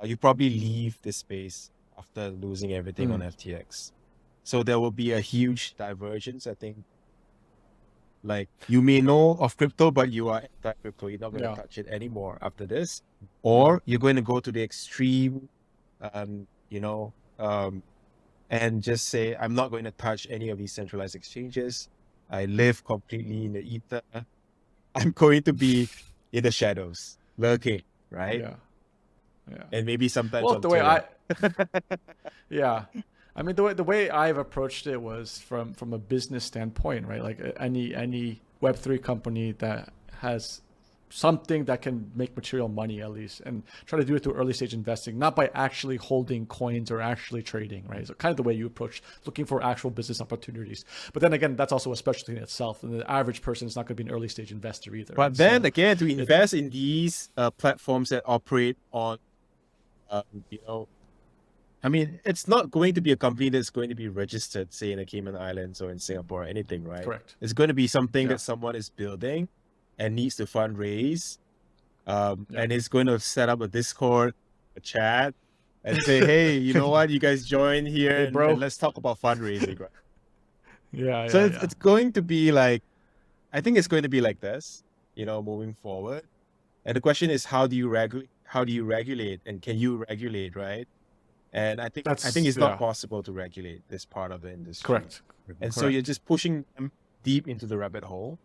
you probably leave this space after losing everything on FTX. So there will be a huge divergence, I think. Like you may know of crypto, but you are anti-crypto. You're not going to touch it anymore after this. Or you're going to go to the extreme, and just say, I'm not going to touch any of these centralized exchanges. I live completely in the ether. I'm going to be in the shadows, lurking, right? Yeah. Yeah. And maybe sometimes Well, on the way Twitter. yeah, I mean the way I've approached it was from a business standpoint, right? Like any Web3 company that has something that can make material money at least, and try to do it through early stage investing, not by actually holding coins or actually trading, right? So kind of the way you approach looking for actual business opportunities. But then again, that's also a specialty in itself, and the average person is not going to be an early stage investor either. But right? then So again, to invest in these platforms that operate on, I mean, it's not going to be a company that's going to be registered, say, in the Cayman Islands or in Singapore or anything, right? correct. It's going to be something Yeah. that someone is building and needs to fundraise. Yeah. And it's going to set up a Discord, a chat, and say, hey, you know what? You guys join here Hey, and, bro. and let's talk about fundraising, right? Yeah. So Yeah. it's going to be like, I think it's going to be like this, moving forward. And the question is, how do you regulate, and can you regulate, right? And I think it's not possible to regulate this part of the industry. Correct. And so you're just pushing them deep into the rabbit hole.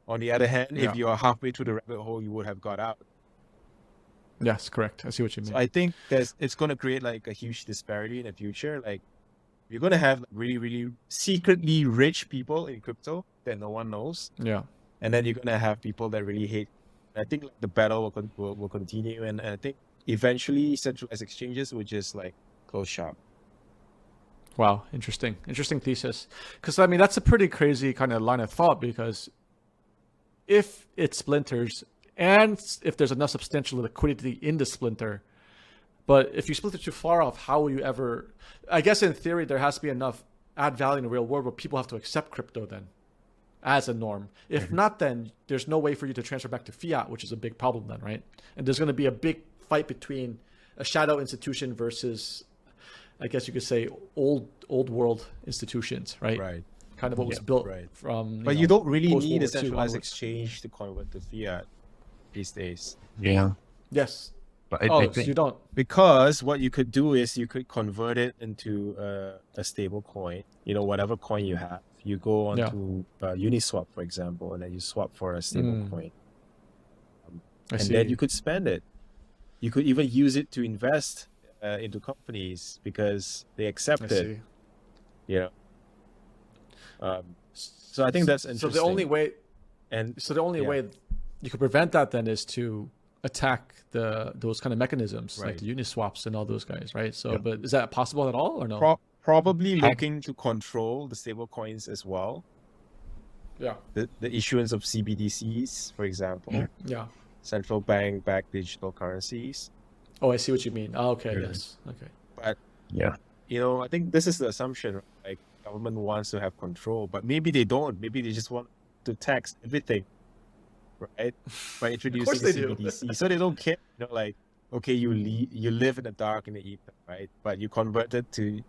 On the other hand, if you are halfway through the rabbit hole, you would have got out. Yes, correct. I see what you mean. So I think it's going to create like a huge disparity in the future. Like you're going to have really, really secretly rich people in crypto that no one knows. Yeah. And then you're going to have people that really hate. I think like, the battle will continue. And I think eventually centralized exchanges will just like close shop. Wow. Interesting thesis. Because I mean, that's a pretty crazy kind of line of thought, because if it splinters and if there's enough substantial liquidity in the splinter, but if you split it too far off, how will you ever, I guess in theory, there has to be enough add value in the real world where people have to accept crypto then as a norm. If not, then there's no way for you to transfer back to fiat, which is a big problem then, right? And there's going to be a big fight between a shadow institution versus, I guess you could say, old world institutions, right? Right. Kind of what was built from. But you don't really need a post-World War II centralized onwards. exchange to convert to fiat these days. Yeah. Yes. But Oh, I so think you don't. Because what you could do is you could convert it into a stable coin, whatever coin you have. You go on to Uniswap, for example, and then you swap for a stable coin. I And see. then you could spend it. You could even use it to invest into companies because they accept I it. see. You know. So I think that's interesting. So the only way, and the way you could prevent that then is to attack those kind of mechanisms like Right. the Uniswaps and all those guys, right? So, Yeah. but is that possible at all or no? probably Hack- looking to control the stable coins as well. Yeah. The issuance of CBDCs, for example, Yeah. central bank backed digital currencies. Oh, I see what you mean. Oh, okay. Mhm. Yes. Okay. But Yeah. I think this is the assumption, like government wants to have control, but maybe they don't. Maybe they just want to tax everything, right? By introducing course they do. CBDC, so they don't care. Like, okay, you live in the dark in the ether, right? But you converted to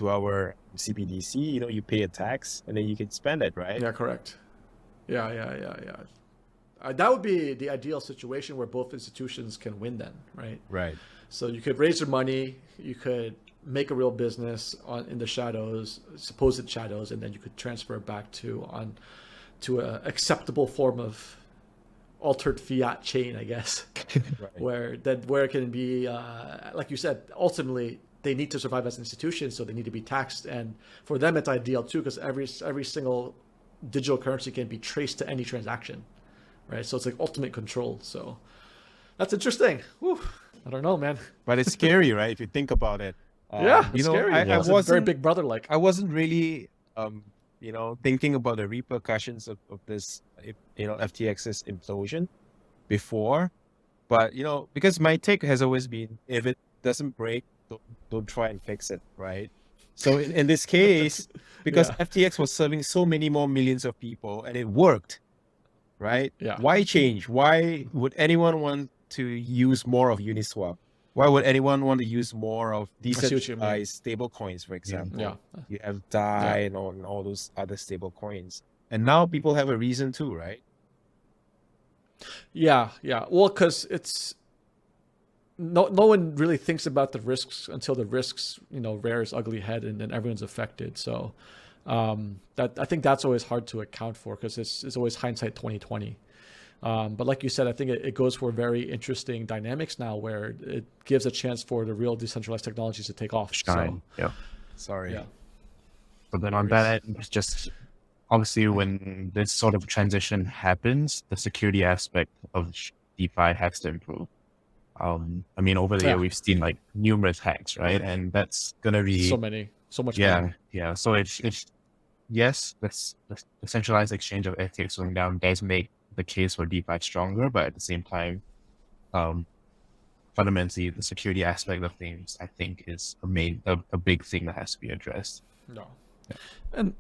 our CBDC. You pay a tax and then you can spend it, right? Yeah, correct. Yeah. That would be the ideal situation where both institutions can win then, right? Right. So you could raise your money, you could make a real business in the shadows, supposed shadows, and then you could transfer it back to a acceptable form of altered fiat chain, I guess, Right. where it can be, like you said, ultimately they need to survive as an institution, so they need to be taxed, and for them it's ideal too because every single digital currency can be traced to any transaction, right? So it's like ultimate control. So that's interesting. Whew. I don't know, man. But it's scary, right? If you think about it. Yeah, it's scary. I It's a very wasn't big brother like. I wasn't really, thinking about the repercussions of this, FTX's implosion before. But, because my take has always been, if it doesn't break, don't try and fix it, right? So in this case, because Yeah. FTX was serving so many more millions of people and it worked, right? Yeah. Why change? Why would anyone want to use more of Uniswap? Why would anyone want to use more of see what you mean. decentralized stable coins, for example? Yeah. You have DAI and all those other stable coins. And now people have a reason too, right? Yeah. Well, because it's no one really thinks about the risks until the risks, rear its ugly head and then everyone's affected. So that I think that's always hard to account for because it's always hindsight 2020. But like you said, I think it goes for very interesting dynamics now where it gives a chance for the real decentralized technologies to take off. Shine. Yeah. Sorry. Yeah. But then on that end, it's just obviously when this sort of transition happens, the security aspect of DeFi has to improve. I mean, over the year, we've seen like numerous hacks, right? And that's gonna be so much. Yeah. So it's yes, the centralized exchange of FTX going down does make the case for DeFi stronger, but at the same time, fundamentally, the security aspect of things, I think, is a big thing that has to be addressed. No. And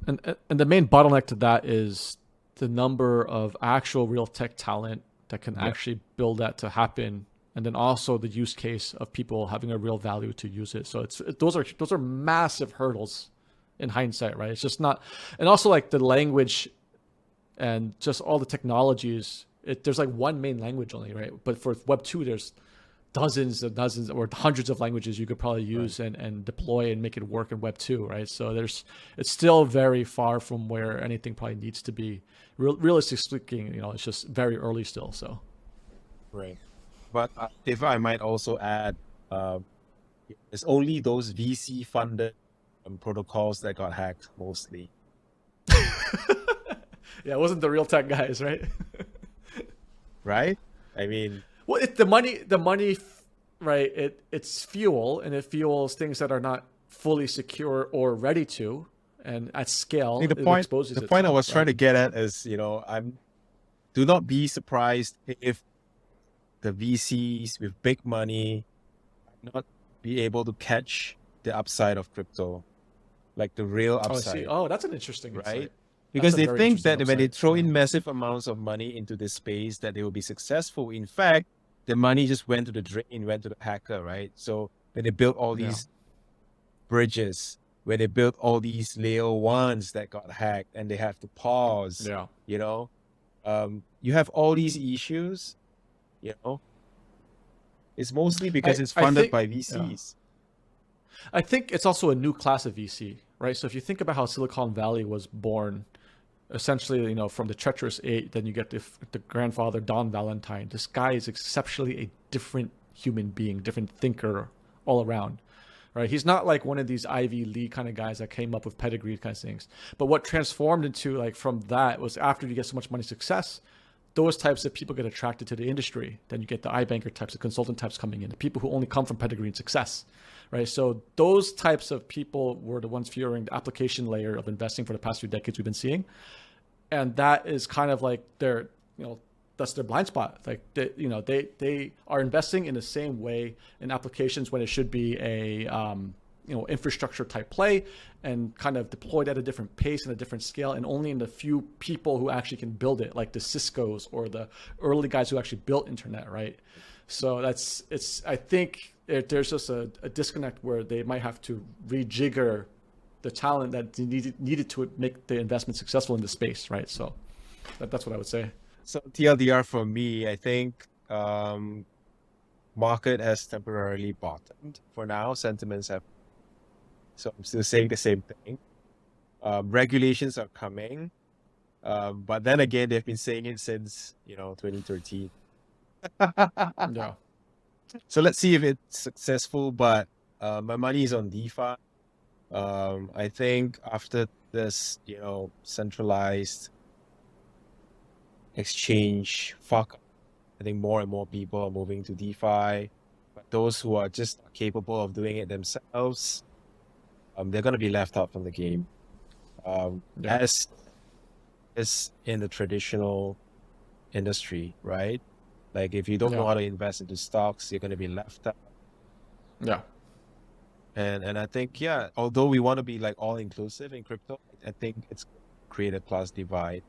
the main bottleneck to that is the number of actual real tech talent that can actually build that to happen, and then also the use case of people having a real value to use it. So those are massive hurdles in hindsight, right? It's just not, and also like the language and just all the technologies. There's like one main language only, right? But for Web 2, there's dozens and dozens or hundreds of languages you could probably use and deploy and make it work in Web 2, right? So it's still very far from where anything probably needs to be. Realistically speaking, it's just very early still. So, Right. But if I might also add, it's only those VC funded protocols that got hacked mostly. yeah, it wasn't the real tech guys, right? Right? I mean, well, the money, right? It's fuel, and it fuels things that are not fully secure or ready to, and at scale, the point I was trying to get at is, do not be surprised if the VCs with big money not be able to catch the upside of crypto, like the real upside. Oh, that's an interesting right? insight. Because That's a they very think that interesting when they upside. throw in massive amounts of money into this space, that they will be successful. In fact, the money just went to the drain, went to the hacker, right? So when they built all these bridges, where they built all these layer ones that got hacked and they have to pause, you have all these issues, it's mostly because it's funded by VCs. I think it's also a new class of VC, right? So if you think about how Silicon Valley was born, essentially, from the treacherous eight, then you get the grandfather, Don Valentine. This guy is exceptionally a different human being, different thinker all around. Right? He's not like one of these Ivy League kind of guys that came up with pedigree kind of things. But what transformed into like from that was after you get so much money success, those types of people get attracted to the industry. Then you get the iBanker types, the consultant types coming in, the people who only come from pedigree and success, right? So those types of people were the ones fueling the application layer of investing for the past few decades we've been seeing. And that is kind of like their, that's their blind spot. Like they are investing in the same way in applications when it should be a infrastructure type play and kind of deployed at a different pace and a different scale, and only in the few people who actually can build it, like the Ciscos or the early guys who actually built internet, right? So I think there's just a disconnect where they might have to rejigger the talent that needed to make the investment successful in the space, right? So that's what I would say. So TLDR for me, I think market has temporarily bottomed for now. Sentiments have. So I'm still saying the same thing. Regulations are coming, but then again, they've been saying it since 2013. Yeah. So let's see if it's successful. But my money is on DeFi. I think after this, centralized exchange fuck, I think more and more people are moving to DeFi. But those who are just capable of doing it themselves, they're going to be left out from the game. As in the traditional industry, right? Like if you don't know how to invest into stocks, you're going to be left out. Yeah. And I think, although we want to be like all inclusive in crypto, I think it's create a class divide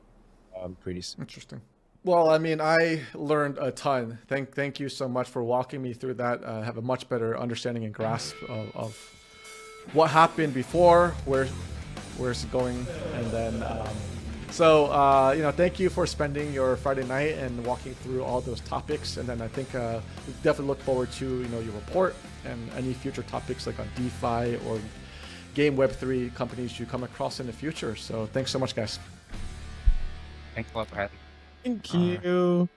pretty soon. Interesting. Well, I mean, I learned a ton. Thank you so much for walking me through that. I have a much better understanding and grasp of what happened before, where's it going, and then thank you for spending your Friday night and walking through all those topics. And then I think we definitely look forward to your report and any future topics like on DeFi or game Web3 companies you come across in the future. So thanks so much, guys. Thanks a lot for having me. Thank you.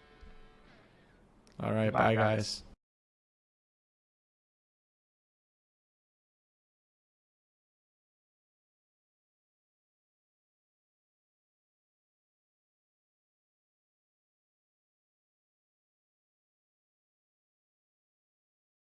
All right, bye guys.